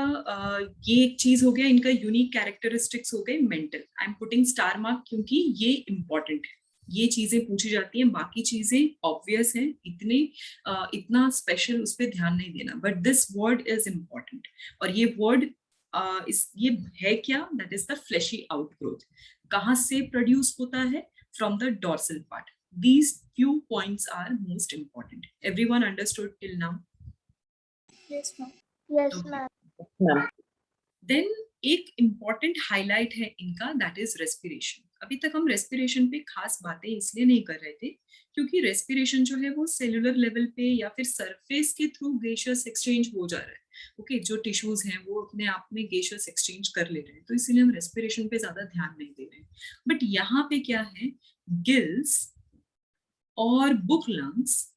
Speaker 1: ये एक चीज हो गया, इनका unique characteristics हो गए mental. I am putting star mark क्योंकि ये इंपॉर्टेंट है, ये चीजें पूछी जाती हैं। बाकी चीजें ऑब्वियस है, इतना स्पेशल उस पर ध्यान नहीं देना, but this word is important. और ये वर्ड ये है क्या, that is the fleshy outgrowth. कहाँ से प्रोड्यूस होता है, from the dorsal part. These few points are most important. Everyone understood till now?
Speaker 5: Yes, ma'am.
Speaker 2: Yes,
Speaker 1: Okay.
Speaker 2: ma'am.
Speaker 1: Then एक important highlight है इनका, that is respiration. अभी तक हम respiration पे खास बातें इसलिए नहीं कर रहे थे क्योंकि respiration जो है वो cellular level पे या फिर surface के through gaseous exchange हो जा रहा है। ओके, जो टिश्यूज हैं वो अपने आप में गैसियस एक्सचेंज कर ले रहे हैं, तो इसीलिए हम रेस्पिरेशन पे ज्यादा ध्यान नहीं दे रहे हैं. बट यहाँ पे क्या है, गिल्स और बुक लंग्स,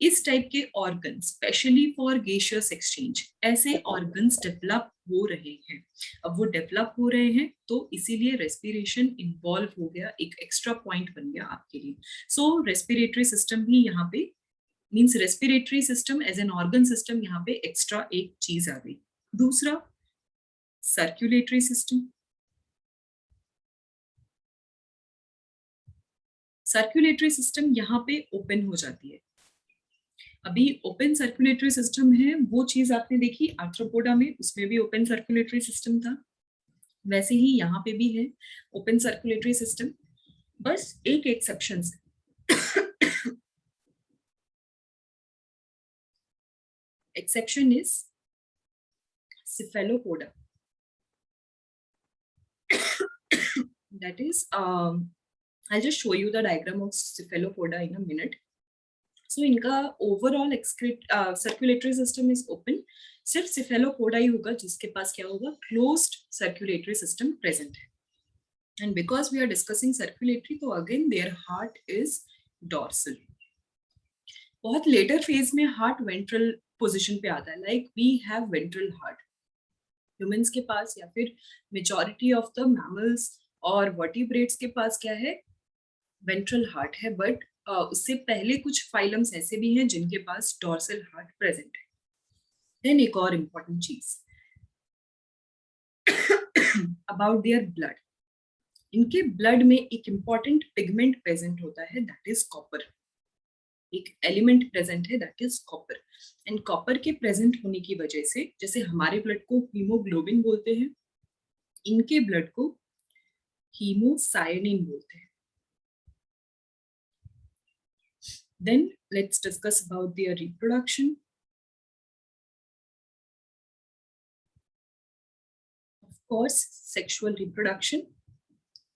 Speaker 1: इस टाइप के organ specially for gaseous exchange, ऐसे ऑर्गन्स डेवलप हो रहे हैं. अब वो डेवलप हो रहे हैं तो इसीलिए रेस्पिरेशन इन्वॉल्व हो गया, एक एक्स्ट्रा पॉइंट बन गया आपके लिए. सो रेस्पिरेटरी सिस्टम भी यहाँ पे means respiratory system as an organ system यहाँ पे एक्स्ट्रा एक चीज आ गई. दूसरा सर्कुलेटरी सिस्टम. सर्कुलेटरी सिस्टम यहाँ पे ओपन हो जाती है. अभी ओपन सर्कुलेटरी सिस्टम है, वो चीज आपने देखी आर्थ्रोपोडा में, उसमें भी ओपन सर्कुलेटरी सिस्टम था, वैसे ही यहाँ पे भी है ओपन सर्कुलेटरी सिस्टम. बस एक एक्सेप्शन है. Exception is cephalopoda. That is, I'll just show you the diagram of cephalopoda in a minute. So इनका overall circulatory system is open. सिर्फ सिफेलोपोडा ही होगा जिसके पास क्या होगा, क्लोज्ड सर्कुलेटरी सिस्टम प्रेजेंट है. And because we are discussing circulatory, तो again their heart is dorsal. बहुत लेटर फेज में हार्ट वेंट्रल पोजिशन पे आता है, like we have ventral heart humans के पास, या फिर मेजॉरिटी ऑफ द मैमल्स और वर्टिब्रेट्स के पास क्या है, वेंट्रल हार्ट है. बट उससे पहले कुछ फाइलम्स ऐसे भी हैं जिनके पास डॉर्सल हार्ट प्रेजेंट है. देन एक और इम्पोर्टेंट चीज अबाउट देयर ब्लड. इनके ब्लड में एक इम्पोर्टेंट पिगमेंट प्रेजेंट होता है, दैट इज कॉपर. एक एलिमेंट प्रेजेंट है, that is copper. And copper के प्रेजेंट होने की वजह से, जैसे हमारे ब्लड को हीमोग्लोबिन बोलते हैं, इनके ब्लड को हीमोसायनिन बोलते हैं. Then let's discuss about their reproduction. Of course, sexual reproduction.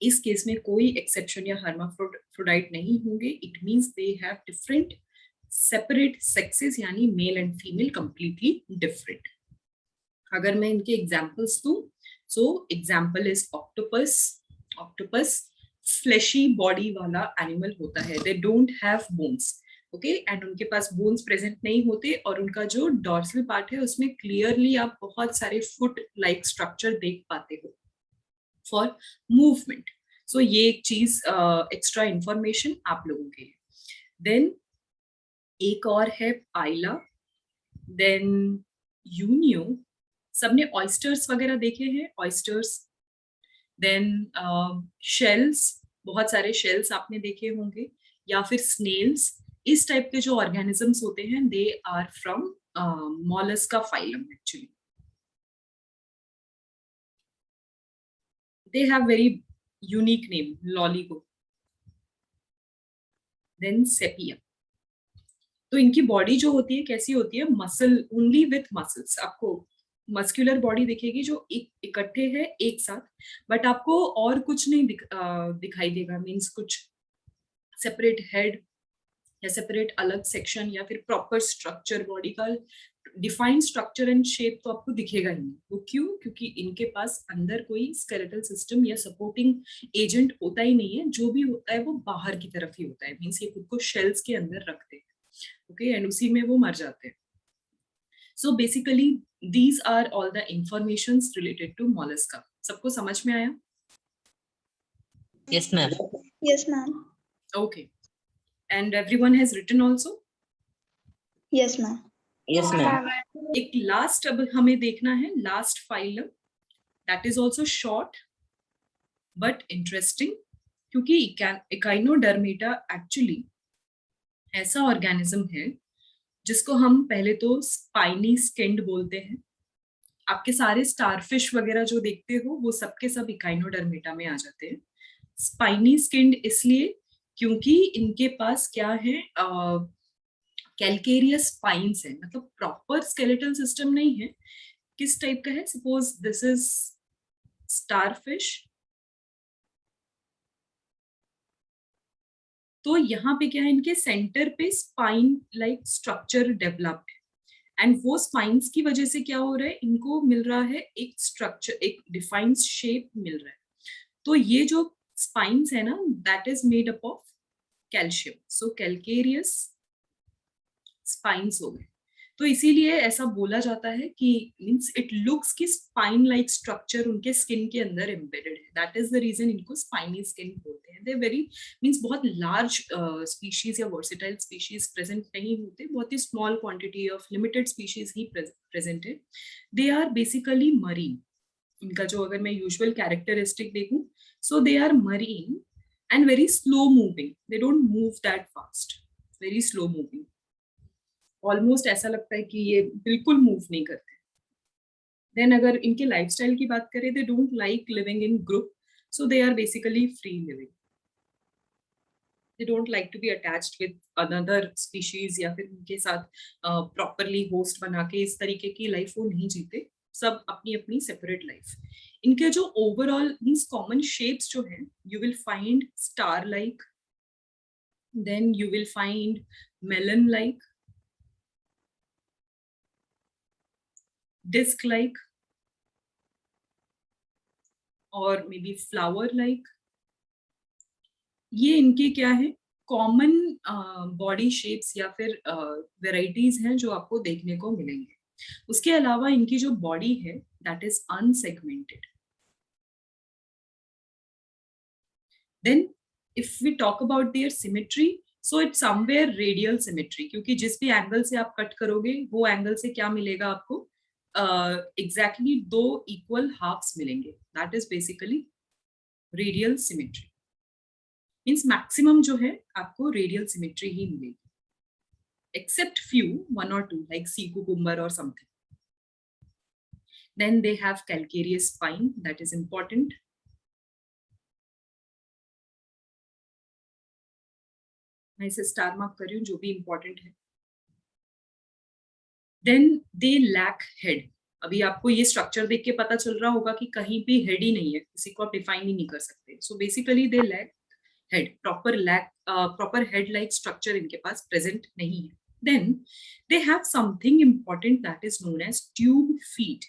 Speaker 1: इस केस में कोई एक्सेप्शन या hermaphrodite नहीं होंगे. It means they have different separate sexes, यानी male and female completely different. अगर मैं इनके एग्जाम्पल्स दूं, so example is octopus. Octopus fleshy body वाला एनिमल होता है. They don't have bones. Okay, and उनके पास बोन्स प्रेजेंट नहीं होते, और उनका जो डॉर्सल पार्ट है उसमें क्लियरली आप बहुत सारे फुट लाइक स्ट्रक्चर देख पाते हो फॉर मूवमेंट. सो ये एक चीज एक्स्ट्रा इंफॉर्मेशन आप लोगों के लिए. देन एक और है पाइला, देन यूनियो. सबने ऑयस्टर्स वगैरह देखे हैं, ऑयस्टर्स. देन शेल्स, बहुत सारे शेल्स आपने देखे होंगे, या फिर स्नेल्स. इस टाइप के जो ऑर्गेनिजम्स होते हैं, they are from Mollusca phylum actually. They have very unique name, Loligo. Then Sepia. तो इनकी बॉडी जो होती है कैसी होती है, मसल, ओनली विथ मसल्स. आपको मस्कुलर बॉडी दिखेगी जो इकट्ठे है एक साथ, बट आपको और कुछ नहीं दिखाई देगा. मीन्स कुछ सेपरेट हेड या सेपरेट अलग सेक्शन या फिर प्रॉपर स्ट्रक्चर, बॉडी का डिफाइंड स्ट्रक्चर एंड शेप तो आपको दिखेगा ही नहीं. वो क्यों? क्योंकि इनके पास अंदर कोई स्केलेटल सिस्टम या सपोर्टिंग एजेंट होता ही नहीं है. जो भी होता है वो बाहर की तरफ ही होता है. मीन्स ये खुद को शेल्स के अंदर रखते हैं, ओके, एंड उसी में वो मर जाते हैं. So basically these are all the informations related to Mollusca. सबको समझ में आया?
Speaker 3: Yes, ma'am.
Speaker 4: Yes, ma'am.
Speaker 1: Okay. And everyone has written also?
Speaker 4: Yes, ma'am.
Speaker 3: Yes, ma'am.
Speaker 1: एक लास्ट अब हमें देखना है, last phylum. That is also short but interesting, क्योंकि इकाइनोडर्मेटा एक्चुअली ऐसा ऑर्गेनिज्म है जिसको हम पहले तो स्पाइनी स्किन्ड बोलते हैं. आपके सारे स्टारफिश वगैरह जो देखते हो वो सबके सब इकाइनोडर्मेटा में आ जाते हैं. स्पाइनी स्किन्ड इसलिए क्योंकि इनके पास क्या है, कैल्केरियस स्पाइन्स है, मतलब प्रॉपर स्केलेटल सिस्टम नहीं है. किस टाइप का है? सपोज दिस इज स्टारफिश, तो यहाँ पे क्या है, इनके सेंटर पे स्पाइन लाइक स्ट्रक्चर डेवलप्ड है. एंड वो स्पाइन्स की वजह से क्या हो रहा है, इनको मिल रहा है एक स्ट्रक्चर, एक डिफाइंड शेप मिल रहा है. तो ये जो स्पाइन्स है ना, that is made up of calcium. So calcareous spines हो गए. तो इसीलिए ऐसा बोला जाता है कि मींस इट लुक्स की स्पाइन लाइक स्ट्रक्चर उनके स्किन के अंदर एम्बेडेड है. दैट इज द रीजन इनको स्पाइनी स्किन बोलते हैं. दे वेरी मींस बहुत लार्ज स्पीशीज या वर्सेटाइल स्पीशीज प्रेजेंट नहीं होते, बहुत ही small quantity of limited species ही प्रेजेंट है. They are basically marine. इनका जो अगर मैं यूजुअल कैरेक्टरिस्टिक देखूं, so they are marine and very slow moving. They don't move that fast, very slow moving. Almost ऐसा लगता है कि ये बिल्कुल मूव नहीं करते. देन अगर इनके लाइफस्टाइल की बात करें, they don't like living in group, so they are basically free living. They don't like to be attached with another species या फिर उनके साथ प्रॉपरली होस्ट बना के इस तरीके की लाइफ वो नहीं जीते. सब अपनी अपनी सेपरेट लाइफ. इनके जो ओवरऑल मीन्स कॉमन शेप्स जो है, you will find star like, then you will find melon like, disc like, और मे बी फ्लावर लाइक. ये इनके क्या है, कॉमन बॉडी शेप्स या फिर वेराइटीज हैं जो आपको देखने को मिलेंगे. उसके अलावा इनकी जो बॉडी है that is unsegmented. Then if we talk about their symmetry, so it's somewhere radial symmetry, क्योंकि जिस भी एंगल से आप कट करोगे वो एंगल से क्या मिलेगा आपको, एग्जैक्टली 2 इक्वल हाफ्स मिलेंगे. That is basically radial symmetry. Means maximum जो है आपको रेडियल सिमेट्री ही मिलेगी, except few 1 or 2 like sea cucumber और something. Then they have calcareous spine, that is important. मैं इसे स्टार मार्क कर रही हूँ, जो भी इंपॉर्टेंट है. Then they lack head. अभी आपको ये स्ट्रक्चर देख के पता चल रहा होगा कि कहीं भी हेड ही नहीं है, किसी को आप डिफाइन ही नहीं कर सकते. So basically they lack head. Proper head like structure इनके पास प्रेजेंट नहीं है. Then they have something important that is known as tube feet.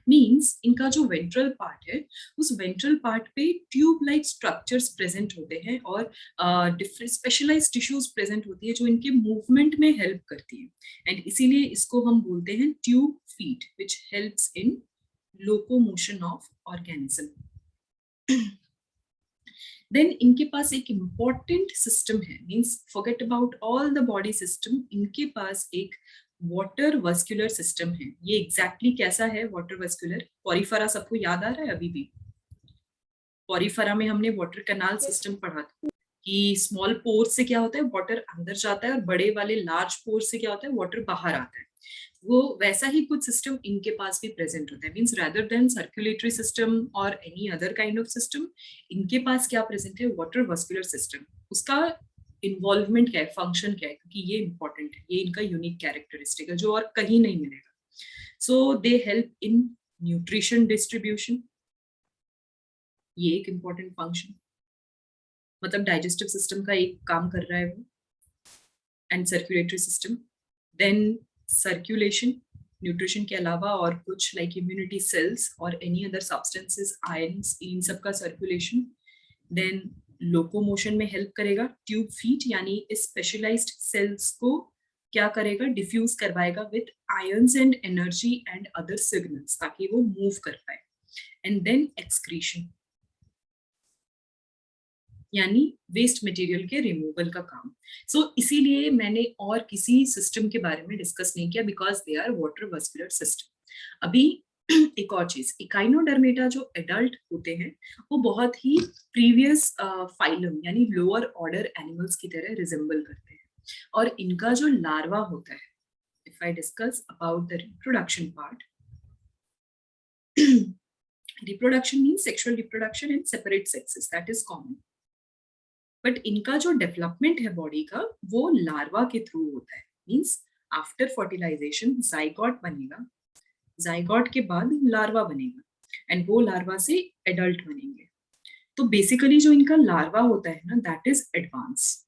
Speaker 1: Means इनका जो वेंट्रल पार्ट है, उस वेंट्रल पार्ट पे ट्यूब लाइक स्ट्रक्चर्स प्रेजेंट होते हैं और डिफरेंट स्पेशलाइज्ड टिश्यूज प्रेजेंट होती है जो इनके मूवमेंट में हेल्प करती है. एंड इसीलिए इसको हम बोलते हैं tube feet, which helps in locomotion of organism. Then इनके पास एक इम्पॉर्टेंट सिस्टम है. Means forget about all the body system, इनके पास एक वाटर वस्कुलर सिस्टम है. ये एग्जैक्टली कैसा है वाटर वस्कुलर? पॉरीफेरा सबको याद आ रहा है? अभी भी पॉरीफेरा में हमने वाटर कैनाल सिस्टम पढ़ा था कि स्मॉल पोर से क्या होता है, वाटर अंदर जाता है, और बड़े वाले लार्ज पोर से क्या होता है, वाटर बाहर आता है. वो वैसा ही कुछ सिस्टम इनके पास भी प्रेजेंट होता है. Means rather than circulatory system और any other kind of system, इनके पास क्या प्रेजेंट है, वाटर वस्कुलर सिस्टम. उसका इन्वॉल्वमेंट क्या है, फंक्शन क्या है, क्योंकि ये इंपॉर्टेंट है, ये इनका यूनिक कैरेक्टरिस्टिक है जो और कहीं नहीं मिलेगा. So they help in nutrition distribution. ये एक इंपॉर्टेंट फंक्शन, मतलब डाइजेस्टिव सिस्टम का एक काम कर रहा है वो. And circulatory system. Then circulation, nutrition के अलावा और कुछ लाइक इम्यूनिटी सेल्स और एनी अदर सब्सटेंसेस, आयंस, इन सब का सर्कुलेशन. देन लोकोमोशन में हेल्प करेगा ट्यूब फीट, यानी इस स्पेशलाइज्ड सेल्स को क्या करेगा, डिफ्यूज करवाएगा with ions and energy and other signals, ताकि वो मूव कर पाए. एंड देन एक्सक्रीशन, यानी वेस्ट मटेरियल के रिमूवल का काम. सो इसीलिए मैंने और किसी सिस्टम के बारे में डिस्कस नहीं किया, because they are water vascular system. अभी एक और चीज, इकाइनोडर्मेटा जो एडल्ट होते हैं वो बहुत ही प्रीवियस फाइलम यानी लोअर ऑर्डर एनिमल्स की तरह रिजेंबल करते हैं. और इनका जो लार्वा होता है, if I discuss about the reproduction part, reproduction means sexual reproduction in separate sexes, that is common. But इनका जो डेवलपमेंट है बॉडी का, वो लार्वा के थ्रू होता है. मीन्स आफ्टर फर्टिलाइजेशन जाइगोट बनेगा, जाइगोट के बाद लार्वा बनेगा, एंड वो लार्वा से एडल्ट बनेंगे. तो बेसिकली जो इनका लार्वा होता है ना, दैट इज एडवांस.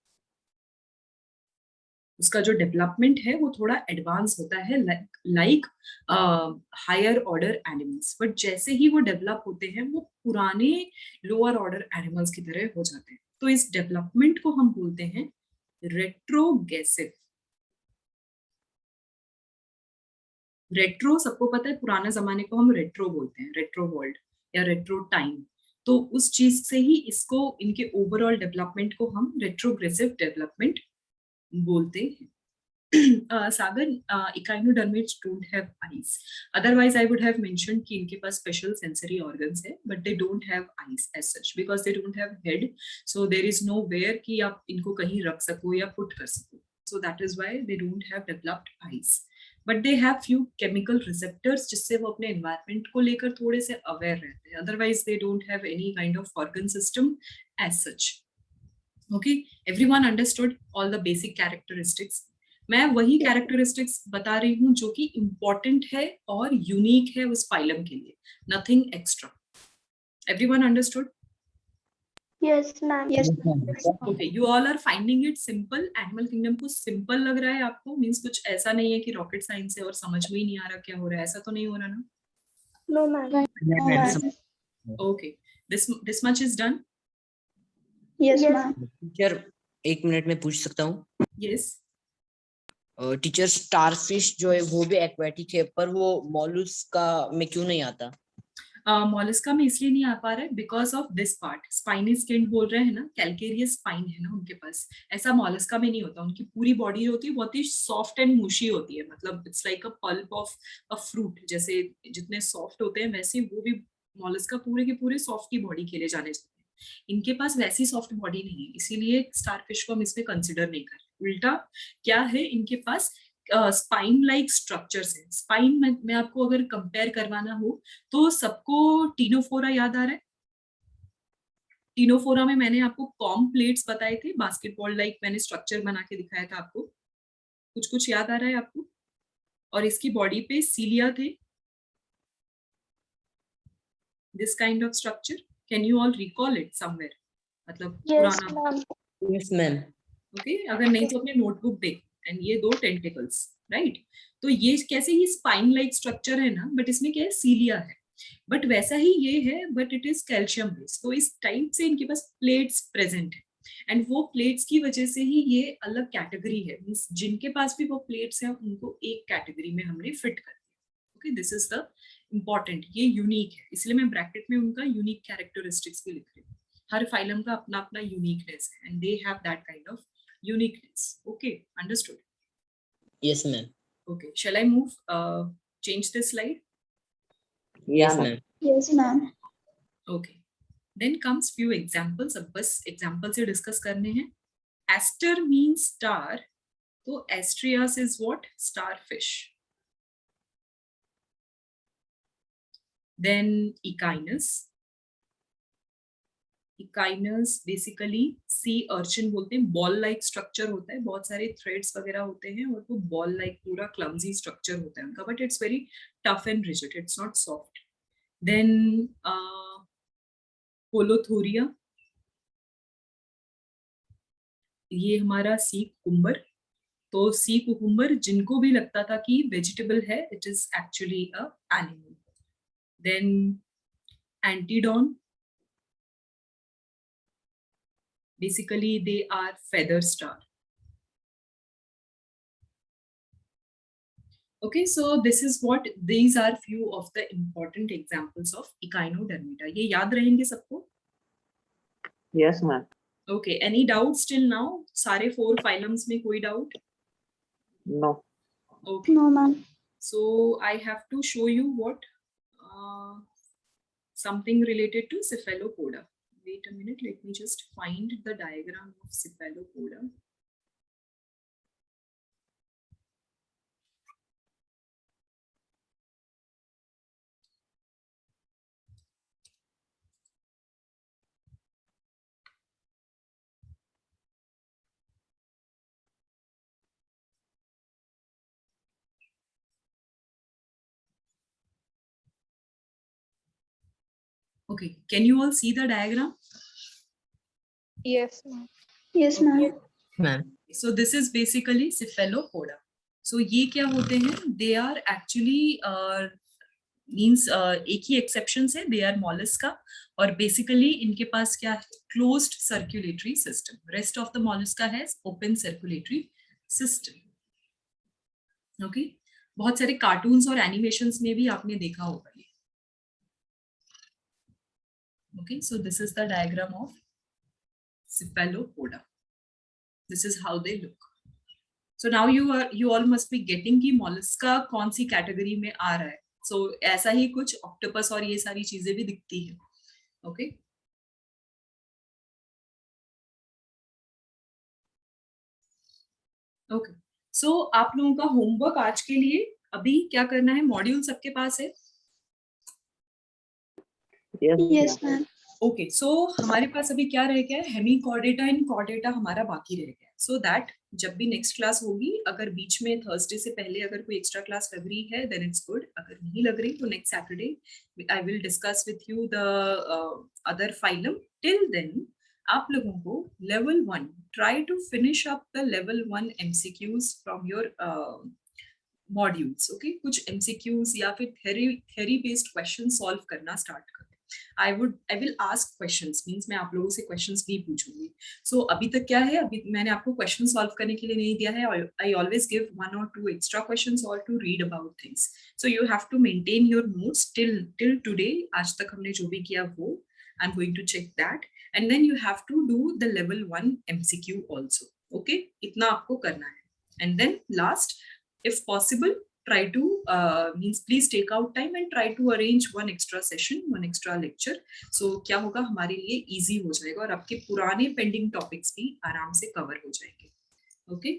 Speaker 1: उसका जो डेवलपमेंट है वो थोड़ा एडवांस होता है like higher order animals, but जैसे ही वो डेवलप होते हैं वो पुराने लोअर ऑर्डर एनिमल्स की तरह हो जाते हैं। तो इस डेवलपमेंट को हम बोलते हैं रेट्रोग्रेसिव। रेट्रो सबको पता है, पुराने जमाने को हम रेट्रो बोलते हैं, रेट्रो वर्ल्ड या रेट्रो टाइम। तो उस चीज से ही इसको, इनके ओवरऑल डेवलपमेंट को हम रेट्रोग्रेसिव डेवलपमेंट बोलते हैं। Sagar, echinodermates don't have eyes, otherwise I would have mentioned कि इनके पास स्पेशल सेंसरी ऑर्गन्स है, but they don't have eyes as such because they don't have head, so there is no where कि आप इनको कहीं रख सको या पुट कर सको, so that is why they don't have developed eyes, but they have few chemical receptors जिससे वो अपने environment को लेकर थोड़े से aware रहते हैं, otherwise they don't have any kind of organ system as such. Okay, everyone understood all the basic characteristics. मैं वही characteristics बता रही हूँ जो कि important है और unique है उस phylum के लिए, nothing extra. Everyone understood?
Speaker 2: Yes, ma'am.
Speaker 4: Yes,
Speaker 1: Okay, you all are finding it simple. Animal kingdom को simple लग रहा है आपको? Means कुछ ऐसा नहीं है कि rocket science है और समझ में ही नहीं आ रहा क्या हो रहा है, ऐसा तो नहीं हो रहा ना?
Speaker 2: No, ma'am.
Speaker 4: No, ma'am.
Speaker 1: Okay, this much is done.
Speaker 4: Yes,
Speaker 2: Yes.
Speaker 4: ma'am.
Speaker 3: Teacher 1 minute में पूछ सकता हूँ?
Speaker 1: Yes.
Speaker 3: टीचर स्टारफिश जो है वो भी एक्वेटिक है, पर वो मॉलस्का में क्यों नहीं आता?
Speaker 1: मॉलस्का में इसलिए नहीं आ पा रहा है because of this part, spiny skin बोल रहे हैं ना, कैल्केरियस स्पाइन है ना उनके पास, ऐसा मॉलस्का में नहीं होता। उनकी पूरी बॉडी होती है बहुत ही सॉफ्ट एंड मुशी होती है, मतलब it's like a pulp of a fruit, जैसे जितने सॉफ्ट होते हैं वैसे वो भी मॉलस्का पूरे के पूरे सॉफ्ट की बॉडी के लिए जाने जाते हैं। इनके पास वैसी सॉफ्ट बॉडी नहीं है, इसीलिए स्टारफिश को हम इसमें कंसिडर नहीं कर रहे। उल्टा क्या है, इनके पास स्पाइन लाइक स्ट्रक्चर्स है। स्पाइन में आपको अगर कंपेयर करवाना हो तो सबको टीनोफोरा याद आ रहा है? टीनोफोरा में मैंने आपको कॉम प्लेट्स बताए थे, बास्केटबॉल लाइक मैंने स्ट्रक्चर बना के दिखाया था आपको, कुछ कुछ याद आ रहा है आपको? और इसकी बॉडी पे सीलिया थे, this kind of structure, can you all recall it somewhere? मतलब
Speaker 2: Yes,
Speaker 1: पुराना,
Speaker 2: ma'am.
Speaker 3: Yes ma'am.
Speaker 1: ओके अगर नहीं तो अपने नोटबुक देख, एंड ये 2 टेंटिकल्स, राइट? तो ये कैसे ही स्पाइन लाइक स्ट्रक्चर है ना, बट इसमें क्या है, सीलिया है, बट वैसा ही ये है, but it is calcium based. तो इस टाइप से इनके पास प्लेट्स प्रेजेंट है, एंड वो प्लेट्स की वजह से ही ये अलग कैटेगरी है, मींस जिनके पास भी वो प्लेट्स हैं उनको एक कैटेगरी में हमने फिट कर दिया। Okay, this is the important, ये यूनिक है, इसलिए मैं ब्रैकेट में उनका यूनिक कैरेक्टरिस्टिक्स भी लिख रही हूँ। हर फाइलम का अपना अपना यूनिकनेस है, and they have that kind of uniqueness. Okay, understood?
Speaker 3: Yes, ma'am.
Speaker 1: Okay, shall I move, change this slide?
Speaker 3: Yes, ma'am.
Speaker 4: Yes, ma'am.
Speaker 1: Okay, then comes few examples. अब बस example से discuss करने हैं। Aster means star, तो Astrias is what? Starfish. Then Echinus. Echinus basically sea urchin बोलते हैं, ball like structure होता है, बहुत सारे थ्रेड्स वगैरह होते हैं और वो बॉल लाइक पूरा क्लमजी स्ट्रक्चर होता है उनका, but it's very tough and rigid, it's not soft. Then Holothuria, ये हमारा सी कुकुम्बर। तो सी कुकुम्बर जिनको भी लगता था कि वेजिटेबल है, it is actually a animal. Then antedon, basically they are feather star. Okay, so this is what, these are few of the important examples of Echinodermata. ये याद रहेंगे सबको?
Speaker 6: Yes, ma'am.
Speaker 1: Okay, any doubts till now? सारे 4 phylums में कोई doubt?
Speaker 6: No.
Speaker 1: Okay,
Speaker 4: No, ma'am.
Speaker 1: so I have to show you what, something related to Cephalopoda. Wait a minute, let me just find the diagram of Cephalopoda. Okay, can you all see the diagram?
Speaker 5: Yes, ma'am.
Speaker 4: Yes, ma'am.
Speaker 3: Ma'am.
Speaker 1: so this is basically cephalopoda. So ये क्या होते हैं? They are actually means एक ही exceptions है, they are mollusca और basically इनके पास क्या है? Closed circulatory system. Rest of the mollusca has open circulatory system. Okay? बहुत सारे कार्टून्स और एनिमेशंस में भी आपने देखा होगा ये. Okay, so this is the diagram of cephalopoda. This is how they look. So now you all must be getting कि mollusca कौन सी कैटेगरी में आ रहा है. So ऐसा ही कुछ octopus और ये सारी चीजें भी दिखती है. Okay. Okay. So आप लोगों का होमवर्क आज के लिए अभी क्या करना है? मॉड्यूल सबके पास है?
Speaker 4: Yes, ma'am.
Speaker 1: ओके सो हमारे पास अभी क्या रह गया है? हेमीकॉर्डेटा एंड कॉर्डेटा हमारा बाकी रह गया है. सो दैट जब भी नेक्स्ट क्लास होगी, अगर बीच में थर्सडे से पहले अगर कोई एक्स्ट्रा क्लास लग रही है देन इट्स गुड. अगर नहीं लग रही तो next Saturday I will discuss with you the other phylum. Till then आप लोगों को level 1 try to finish up the level 1 MCQs from your modules. Okay, कुछ एमसीक्यूज या फिर थ्योरी बेस्ड क्वेश्चन सॉल्व करना स्टार्ट करें. I will ask questions, means मैं आप लोगों से questions भी पूछूंगी. So अभी तक क्या है? अभी मैंने आपको question solve करने के लिए नहीं दिया है. I always give 1 or 2 extra questions or to read about things. So you have to maintain your notes till today. आज तक हमने जो भी किया वो I'm going to check that, and then you have to do the level 1 MCQ also. Okay, इतना आपको करना है. And then last, if possible, try to means please take out time and try to arrange 1 extra session, 1 extra lecture. So क्या होगा? हमारे लिए easy हो जाएगा और आपके पुराने pending topics भी आराम से cover हो जाएंगे. Okay?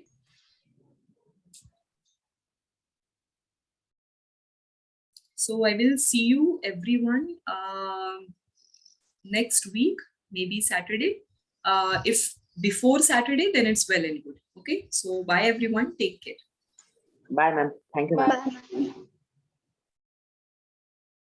Speaker 1: So I will see you everyone next week, maybe Saturday. If before Saturday, then it's well and good. Okay? So bye everyone. Take care.
Speaker 6: Bye, ma'am. Thank you, ma'am.
Speaker 4: Bye.